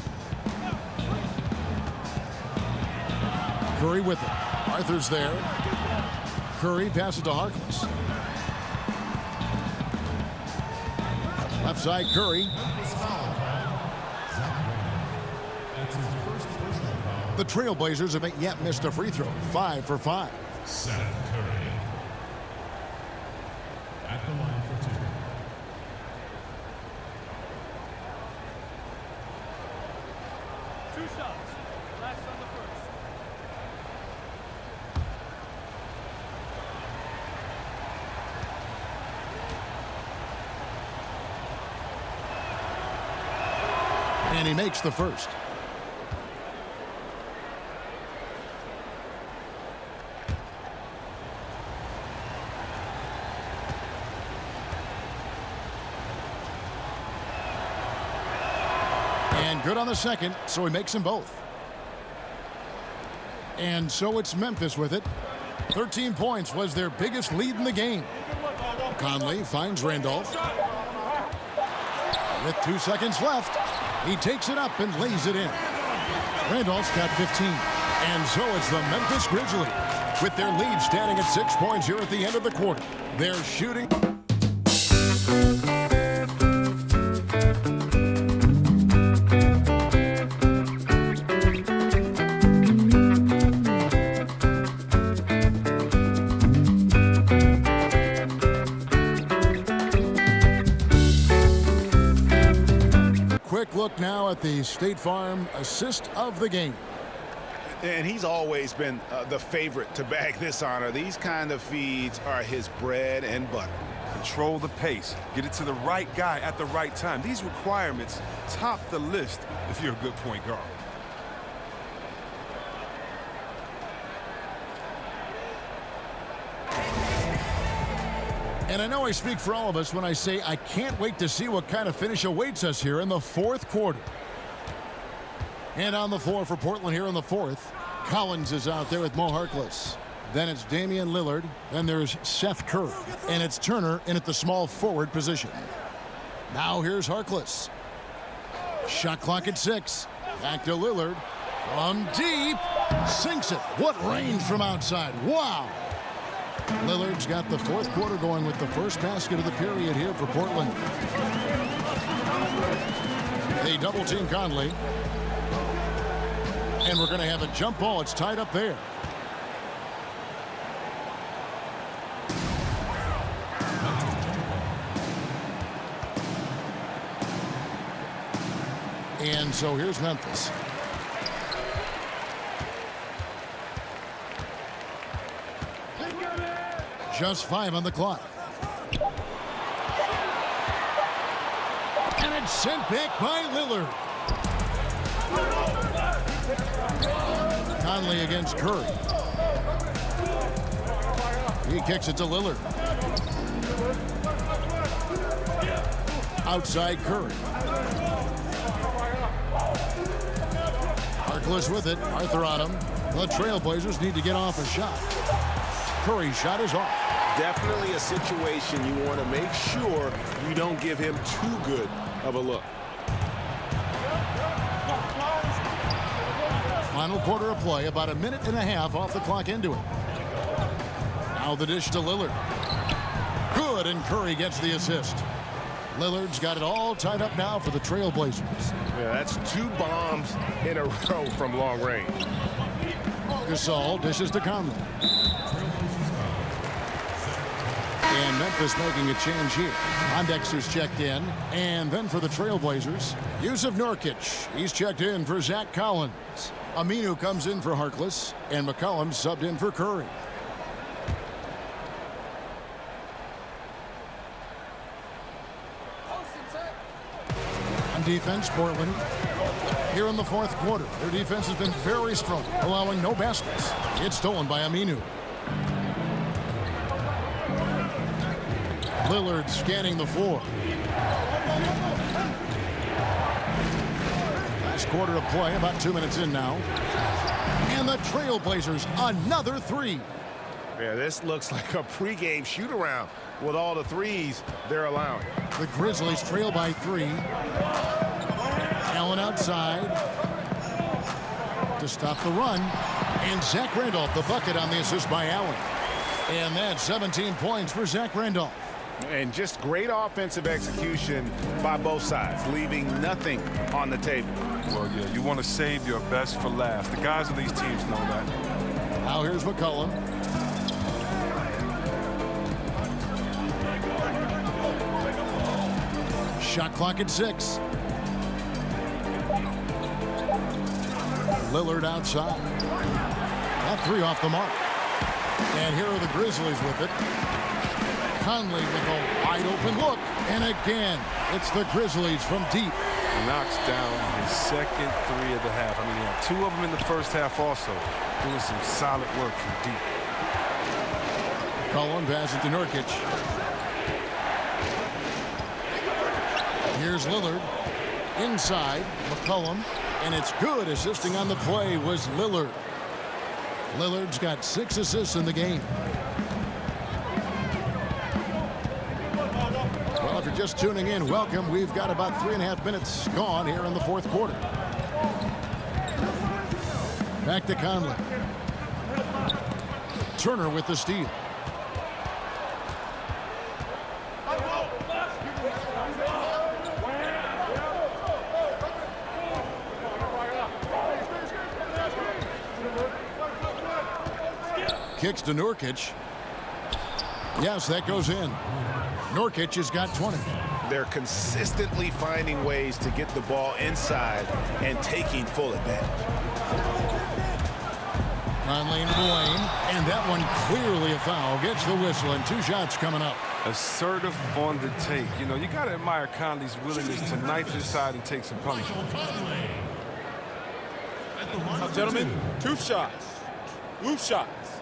Curry with it. Arthur's there. Curry passes to Harkless. Left side, Curry. The Trailblazers haven't yet missed a free throw. 5 for 5.
Seth Curry at the line for 2.
Two shots. Last on the first.
And he makes the first. And good on the second, so he makes them both. And so it's Memphis with it. 13 points was their biggest lead in the game. Conley finds Randolph. With 2 seconds left, he takes it up and lays it in. Randolph's got 15. And so it's the Memphis Grizzlies with their lead standing at 6 points here at the end of the quarter. They're shooting. Quick look now at the State Farm assist of the game.
And he's always been the favorite to bag this honor. These kind of feeds are his bread and butter.
Control the pace. Get it to the right guy at the right time. These requirements top the list if you're a good point guard.
And I know I speak for all of us when I say I can't wait to see what kind of finish awaits us here in the fourth quarter. And on the floor for Portland here in the fourth, Collins is out there with Mo Harkless. Then it's Damian Lillard. Then there's Seth Curry. And it's Turner in at the small forward position. Now here's Harkless. Shot clock at 6. Back to Lillard. From deep. Sinks it. What range from outside. Wow. Lillard's got the fourth quarter going with the first basket of the period here for Portland. They double team Conley. And we're going to have a jump ball. It's tied up there. And so here's Memphis. Just 5 on the clock. And it's sent back by Lillard. Conley against Curry. He kicks it to Lillard. Outside Curry. Harkless with it. Arthur on him. The Trailblazers need to get off a shot. Curry's shot is off.
Definitely a situation you want to make sure you don't give him too good of a look.
Final quarter of play, about a minute and a half off the clock into it. Now the dish to Lillard. Good, and Curry gets the assist. Lillard's got it all tied up now for the Trailblazers.
Yeah, that's 2 bombs in a row from long range.
Gasol dishes to Conley. And Memphis making a change here. Pondexter's checked in. And then for the Trailblazers, Yusuf Nurkic. He's checked in for Zach Collins. Aminu comes in for Harkless. And McCollum subbed in for Curry. On defense, Portland. Here in the fourth quarter, their defense has been very strong, allowing no baskets. It's stolen by Aminu. Lillard scanning the floor. Last quarter of play, about 2 minutes in now. And the Trailblazers, another 3.
Yeah, this looks like a pregame shoot-around with all the threes they're allowing.
The Grizzlies trail by 3. Allen outside to stop the run. And Zach Randolph, the bucket on the assist by Allen. And that's 17 points for Zach Randolph.
And just great offensive execution by both sides, leaving nothing on the table.
Well, yeah, you want to save your best for last. The guys on these teams know that.
Now here's McCollum. Shot clock at 6. Lillard outside. That 3 off the mark. And here are the Grizzlies with it. Conley with a wide open look. And again, it's the Grizzlies from deep.
Knocks down his second three of the half. I mean, he had two of them in the first half also. Doing some solid work from deep.
Cullen passes it to Nurkic. Here's Lillard. Inside, McCollum. And it's good. Assisting on the play was Lillard. Lillard's got 6 assists in the game. Well, if you're just tuning in, welcome. We've got about 3.5 minutes gone here in the fourth quarter. Back to Conley. Turner with the steal. Kicks to Nurkic. Yes, that goes in. Nurkic has got 20.
They're consistently finding ways to get the ball inside and taking full advantage.
Conley into the lane, and that one clearly a foul. Gets the whistle, and 2 shots coming up.
Assertive on the take. You know, you got to admire Conley's willingness to knife inside and take some punishment.
Now, gentlemen, 2 shots. 2 shots.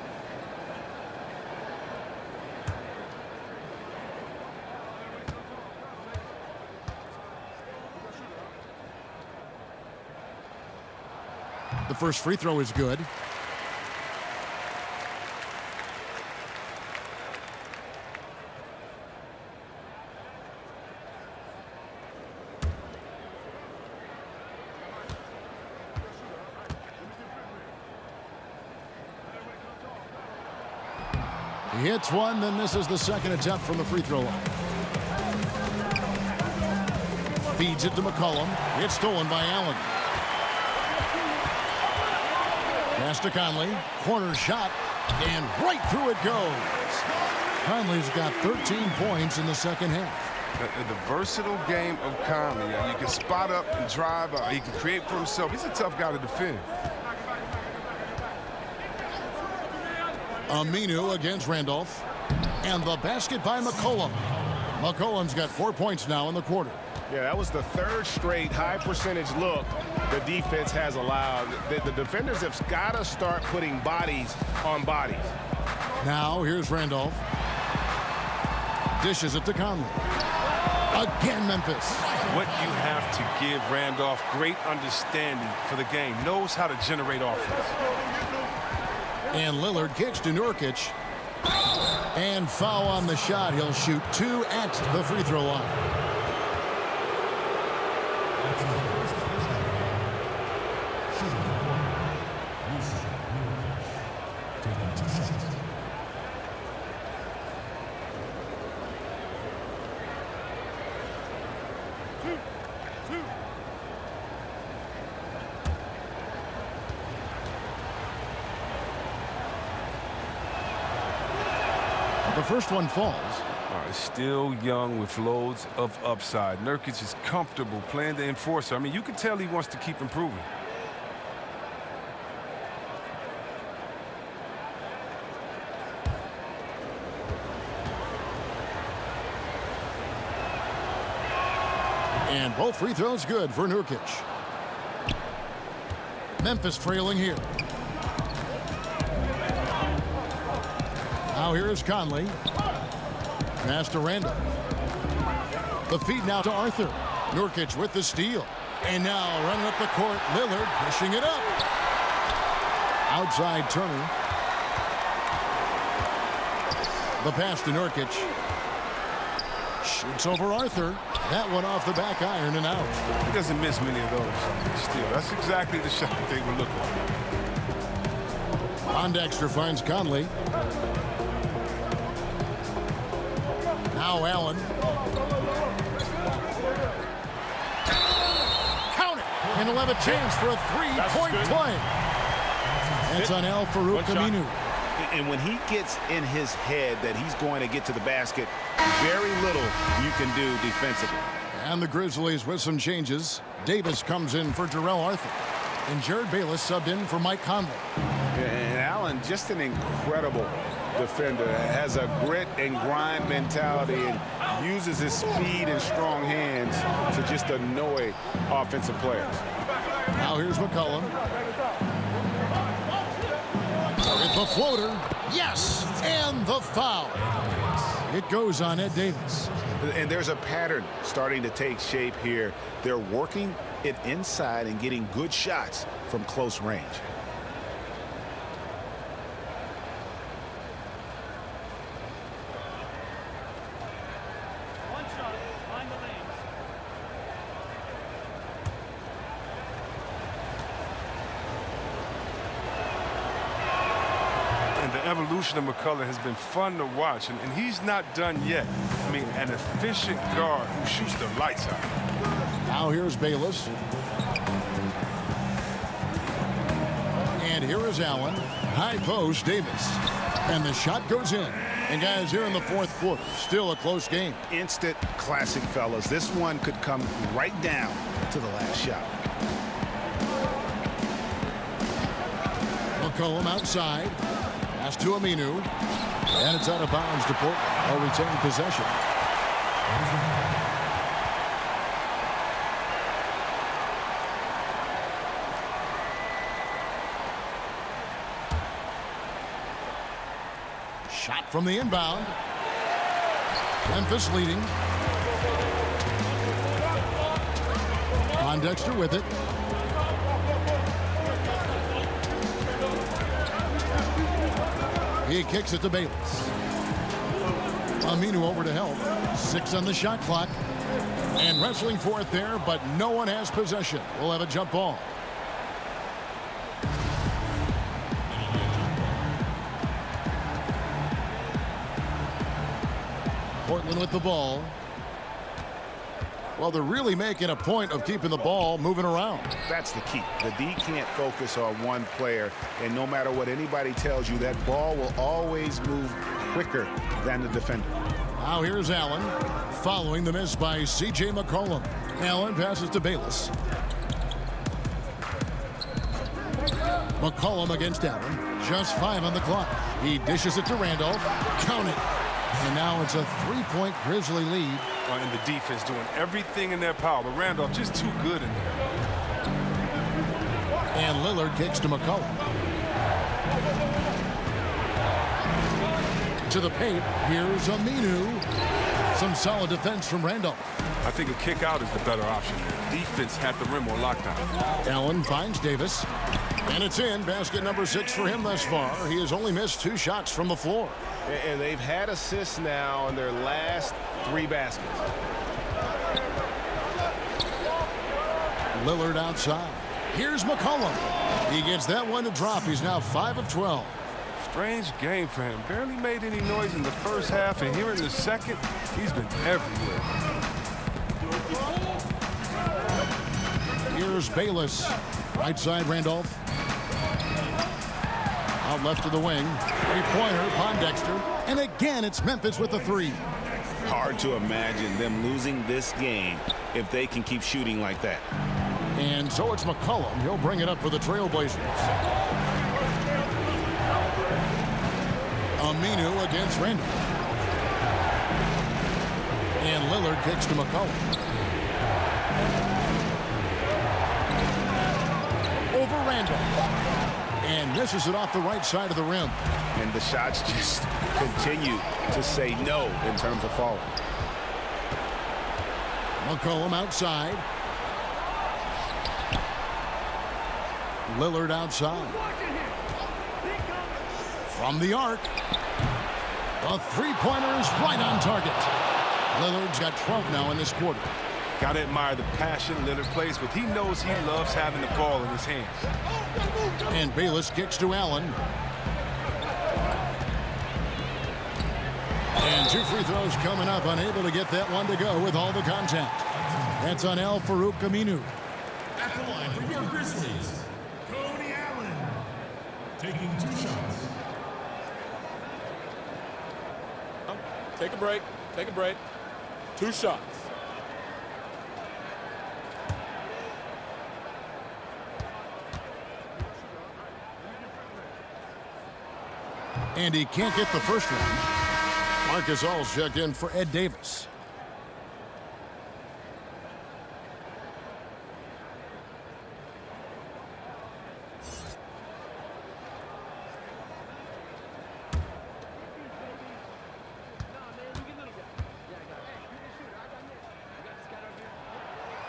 The first free throw is good. He hits one, then this is the second attempt from the free throw line. Feeds it to McCollum. It's stolen by Allen. Pass to Conley. Corner shot. And right through it goes. Conley's got 13 points in the second half.
The versatile game of Conley. You can spot up and drive. He can create for himself. He's a tough guy to defend.
Aminu against Randolph. And the basket by McCollum. McCollum's got 4 points now in the quarter.
Yeah, that was the 3rd straight high percentage look the defense has allowed. The defenders have got to start putting bodies on bodies.
Now here's Randolph. Dishes it to Conley. Again, Memphis.
What you have to give Randolph, great understanding for the game. Knows how to generate offense.
And Lillard kicks to Nurkic. And foul on the shot. He'll shoot 2 at the free throw line. The first one falls.
Still young with loads of upside. Nurkic is comfortable playing the enforcer. I mean, you can tell he wants to keep improving.
And both free throws good for Nurkic. Memphis trailing here. Now here is Conley. Pass to Randolph. The feed now to Arthur. Nurkic with the steal. And now running up the court, Lillard pushing it up. Outside Turner. The pass to Nurkic. Shoots over Arthur. That one off the back iron and out.
He doesn't miss many of those. Still, that's exactly the shot they were looking for.
Pondexter finds Conley. Now Allen. Count it. And he'll have a chance for a three-point play. That's on Al-Farouq Aminu.
And when he gets in his head that he's going to get to the basket, very little you can do defensively.
And the Grizzlies with some changes. Davis comes in for Jarrell Arthur. And Jared Bayless subbed in for Mike Conley.
And Allen, just an incredible
defender. Has a grit and grind mentality and uses his speed and strong hands to just annoy offensive players.
Now here's McCollum. With the floater. Yes! And the foul. It goes on Ed Davis.
And there's a pattern starting to take shape here. They're working it inside and getting good shots from close range.
Evolution of McCullough has been fun to watch, and he's not done yet. I mean, an efficient guard who shoots the lights out.
Now here's Bayless. And here is Allen. High post, Davis. And the shot goes in. And guys, here in the fourth quarter, still a close game.
Instant classic, fellas. This one could come right down to the last shot.
McCollum outside. Pass to Aminu. And it's out of bounds to Portland. They'll retain possession. Shot from the inbound. Memphis leading. Dexter with it. He kicks it to Bayless. Aminu over to help. 6 on the shot clock. And wrestling for it there, but no one has possession. We'll have a jump ball. Portland with the ball. Well, they're really making a point of keeping the ball moving around.
That's the key. The D can't focus on one player, and no matter what anybody tells you, that ball will always move quicker than the defender.
Now here's Allen, following the miss by C.J. McCollum. Allen passes to Bayless. McCollum against Allen. Just 5 on the clock. He dishes it to Randolph. Count it. And now it's a 3-point Grizzly lead.
And the defense doing everything in their power, but Randolph just too good in there.
And Lillard kicks to McCollum. To the paint, here's Aminu. Some solid defense from Randolph.
I think a kick out is the better option. Defense had the rim on lockdown.
Allen finds Davis. And it's in. Basket number 6 for him thus far. He has only missed 2 shots from the floor.
And they've had assists now in their last 3 baskets.
Lillard outside. Here's McCollum. He gets that one to drop. He's now 5 of 12.
Strange game for him. Barely made any noise in the first half, and here in the second, he's been everywhere.
Here's Bayless. Right side, Randolph. Out left of the wing. 3-pointer, Dexter. And again, it's Memphis with the 3.
Hard to imagine them losing this game if they can keep shooting like that.
And so it's McCollum. He'll bring it up for the Trailblazers. Aminu against Randolph. And Lillard kicks to McCollum. Over Randolph. And misses it off the right side of the rim.
And the shots just continue to say no in terms of falling.
McCollum outside. Lillard outside. From the arc. The 3-pointer is right on target. Lillard's got 12 now in this quarter.
Gotta admire the passion Lillard plays with. He knows he loves having the ball in his hands.
And Bayless kicks to Allen. And 2 free throws coming up. Unable to get that one to go with all the contact. That's on Al-Farouq Aminu.
At the line for your Grizzlies, Coney Allen, taking 2 shots.
Take a break. Take a break. 2 shots.
And he can't get the first one. Marcus All's checked in for Ed Davis.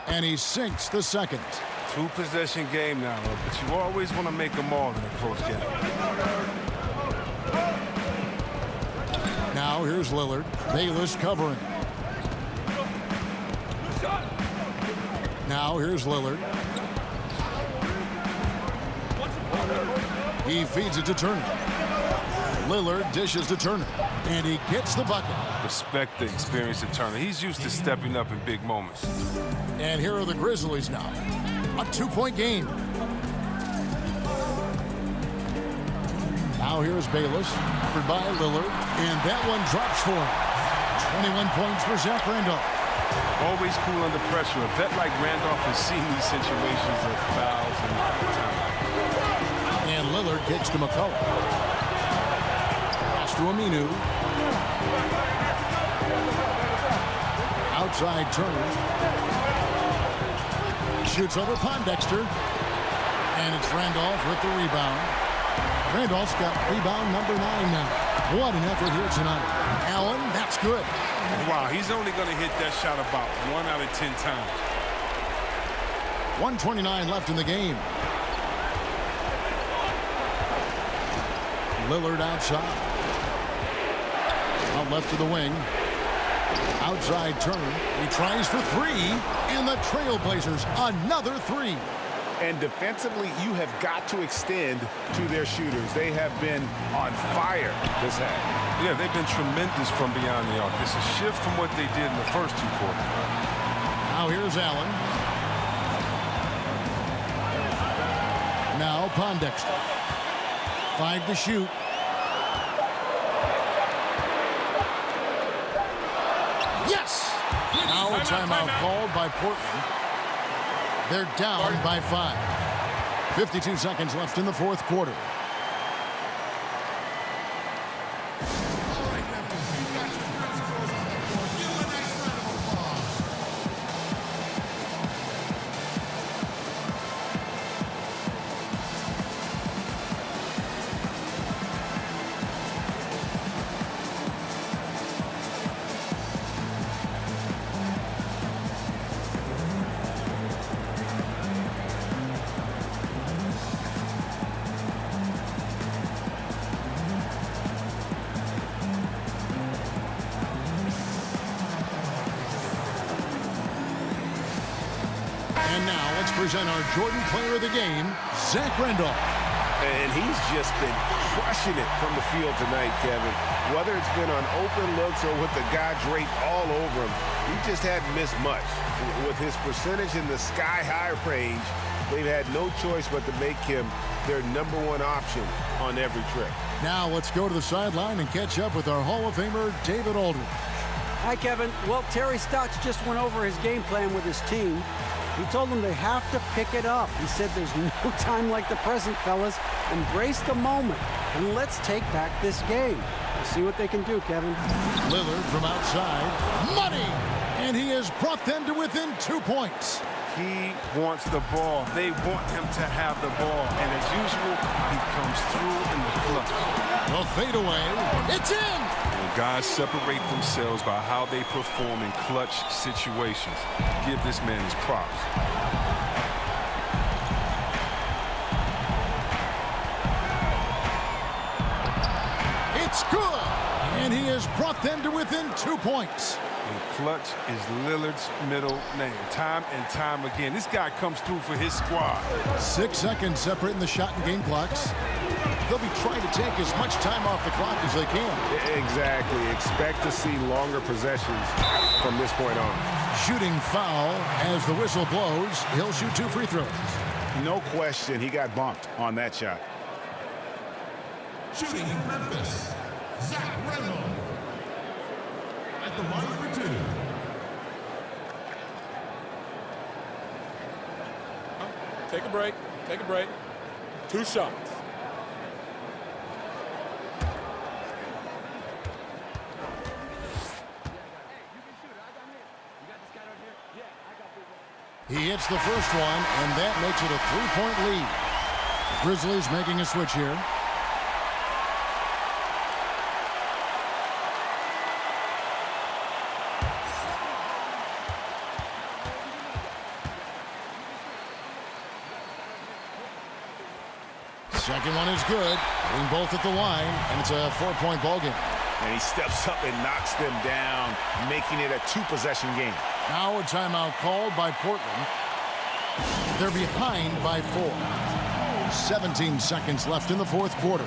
And he sinks the second.
Two-possession game now, but you always want to make them all in a close game.
Now here's Lillard. Bayless covering. Now here's Lillard. He feeds it to Turner. Lillard dishes to Turner. And he gets the bucket.
Respect the experience of Turner. He's used to stepping up in big moments.
And here are the Grizzlies now. A 2-point game. Now here's Bayless. Covered by Lillard. And that one drops for him. 21 points for Zach Randolph.
Always cool under pressure. A vet like Randolph has seen these situations of fouls and timeouts.
And Lillard kicks to McCullough. To Aminu. Outside Turner. Shoots over Pondexter. And it's Randolph with the rebound. Randolph's got rebound number 9 now. What an effort here tonight. Allen, that's good.
Wow, he's only going to hit that shot about 1 out of 10 times.
1:29 left in the game. Lillard outside. Out left to the wing. Outside Turner. He tries for 3. And the Trailblazers, another 3.
And defensively, you have got to extend to their shooters. They have been on fire this half.
Yeah, they've been tremendous from beyond the arc. It's a shift from what they did in the first 2 quarters.
Now here's Allen. Now Pondexter. 5 to shoot. Yes! Now a timeout called by Portland. They're down by 5. 52 seconds left in the 4th quarter. And now let's present our Jordan Player of the Game, Zach Randolph.
And he's just been crushing it from the field tonight, Kevin. Whether it's been on open looks or with the guy draped all over him, he just hadn't missed much. With his percentage in the sky-high range, they've had no choice but to make him their #1 option on every trip.
Now let's go to the sideline and catch up with our Hall of Famer, David Aldridge.
Hi, Kevin. Well, Terry Stotts just went over his game plan with his team. He told them they have to pick it up. He said there's no time like the present, fellas. Embrace the moment, and let's take back this game. We'll see what they can do, Kevin.
Lillard from outside. Money! And he has brought them to within 2 points.
He wants the ball. They want him to have the ball. And as usual, he comes through in the clutch.
The fadeaway. It's in!
And guys separate themselves by how they perform in clutch situations. Give this man his props.
It's good! And he has brought them to within 2 points.
And clutch is Lillard's middle name. Time and time again. This guy comes through for his squad.
6 seconds separating the shot and game clocks. They'll be trying to take as much time off the clock as they can.
Exactly. Expect to see longer possessions from this point on.
Shooting foul as the whistle blows. He'll shoot 2 free throws.
No question, he got bumped on that shot.
Shooting in Memphis, Zach Randolph. At the line for 2.
Take a break. Take a break. 2 shots.
Gets the first one, and that makes it a 3-point lead. The Grizzlies making a switch here. Second one is good. Hitting both at the line, and it's a 4-point ball game.
And he steps up and knocks them down, making it a 2-possession game.
Now a timeout called by Portland. They're behind by 4. 17 seconds left in the fourth quarter.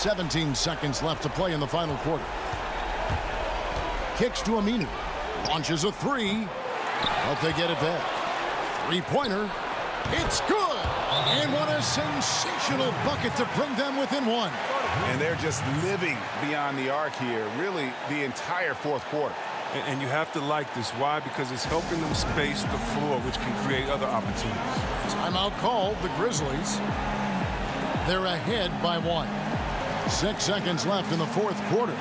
.17 seconds left to play in the final quarter. Kicks to Aminu. Launches a 3. But they get it back. 3-pointer. It's good! And what a sensational bucket to bring them within 1.
And they're just living beyond the arc here, really the entire fourth quarter.
And you have to like this. Why? Because it's helping them space the floor, which can create other opportunities.
Timeout called, the Grizzlies. They're ahead by 1. 6 seconds left in the fourth quarter.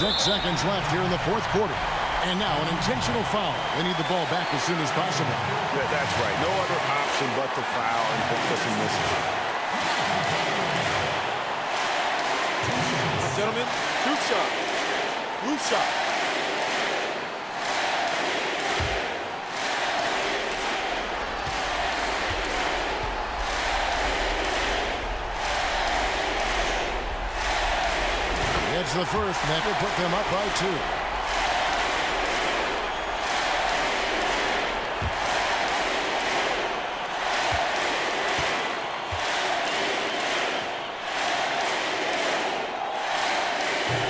Six seconds left here in the fourth quarter. And now an intentional foul. They need the ball back as soon as possible.
That's right. No other option but to foul and hopeless and miss.
Gentlemen, 2 shots. Blue shot.
It's the first, and that will put them up by 2.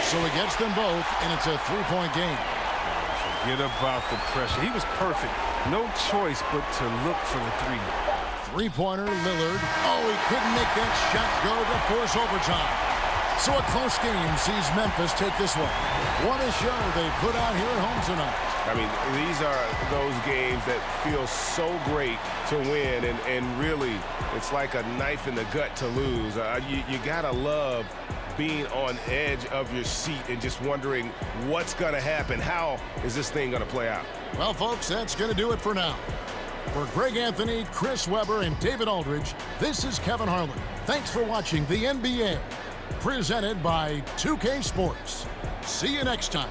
So he gets them both, and it's a 3-point game.
Forget about the pressure. He was perfect. No choice but to look for the 3.
3-pointer, Lillard. Oh, he couldn't make that shot go to force overtime. So a close game sees Memphis take this one. What a show they put on here at home tonight.
I mean, these are those games that feel so great to win, and really, it's like a knife in the gut to lose. You gotta love being on edge of your seat and just wondering what's gonna happen. How is this thing gonna play out?
Well, folks, that's gonna do it for now. For Greg Anthony, Chris Webber, and David Aldridge, this is Kevin Harlan. Thanks for watching the NBA. Presented by 2K Sports. See you next time.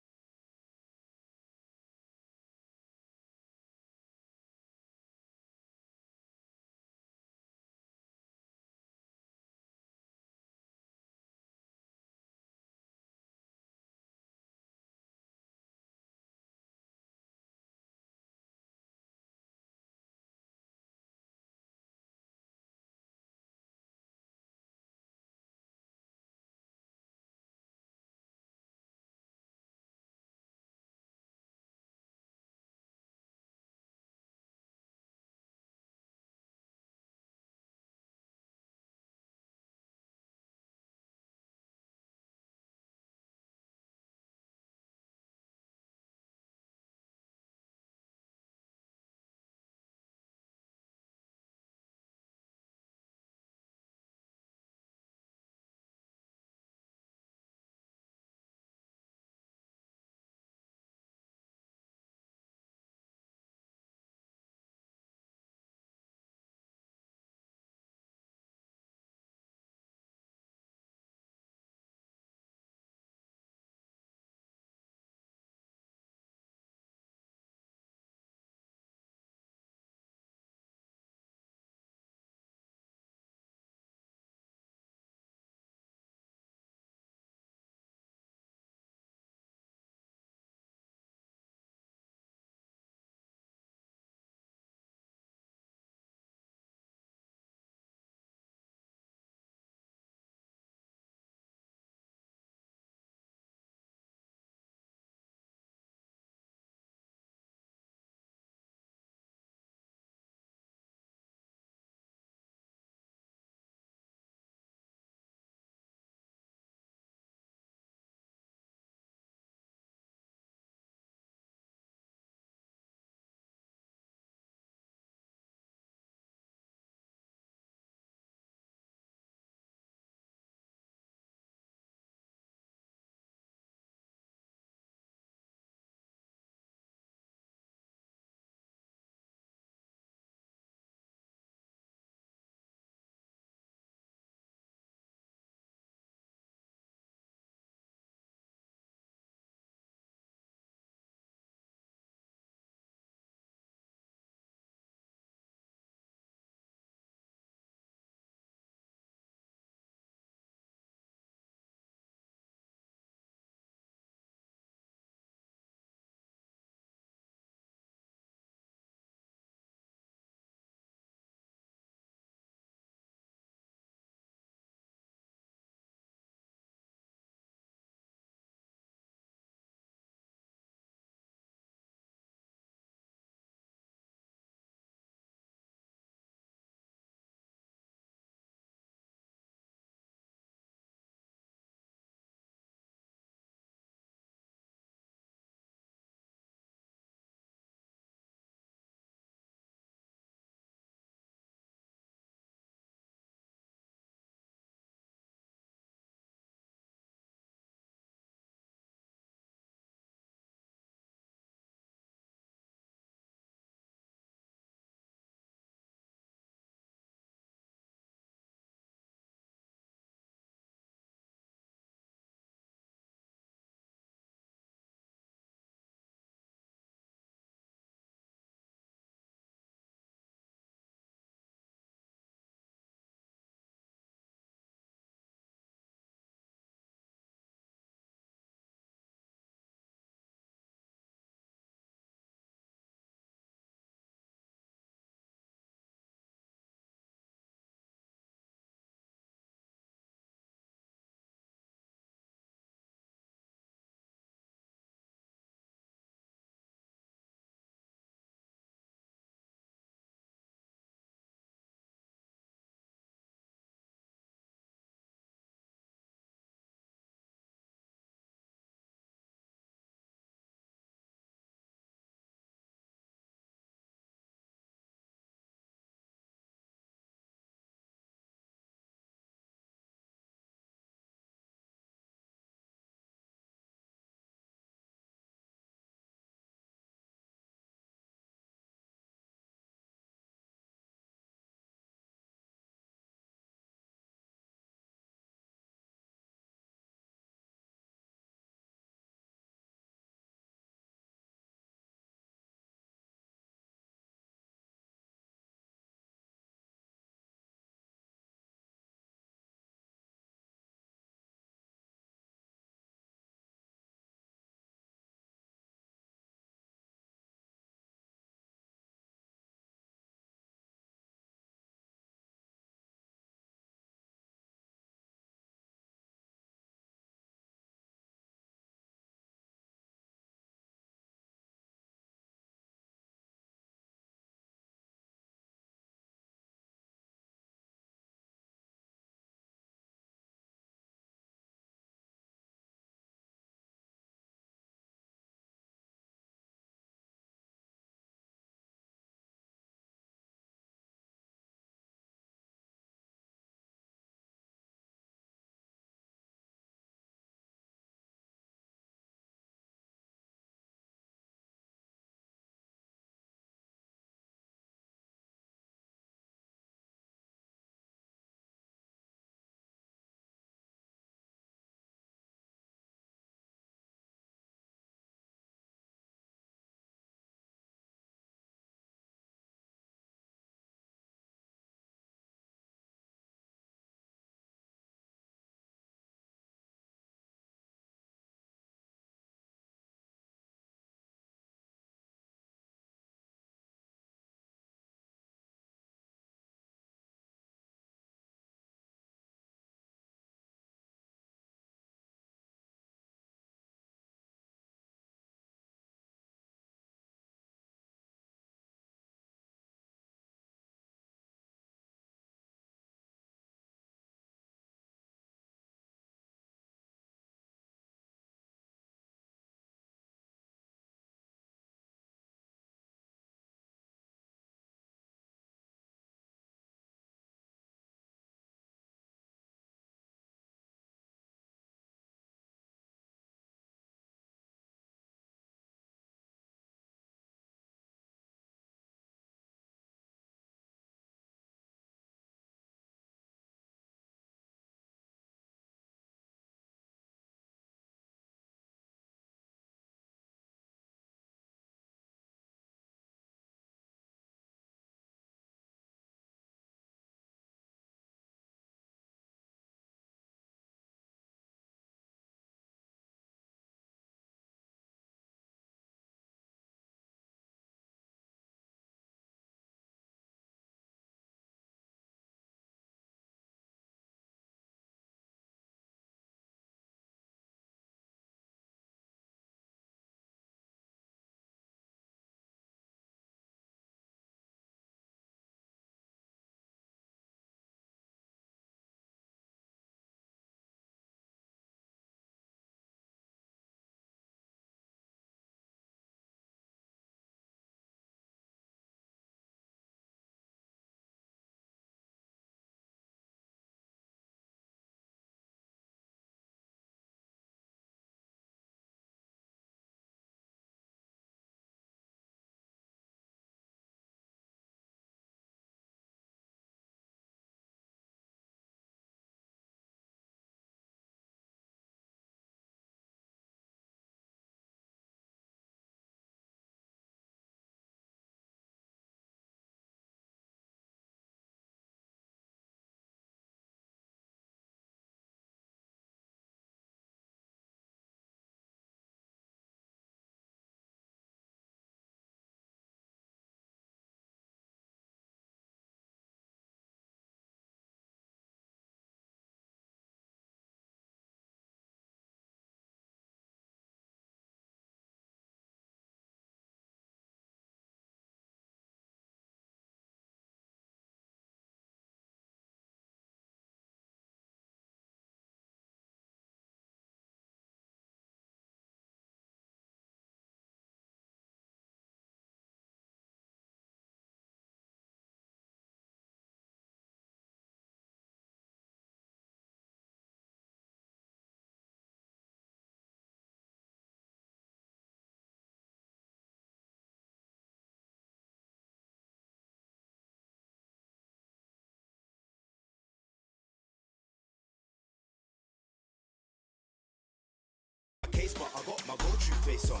face, but I got my go-to face on.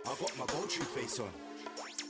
I got my go-to face on.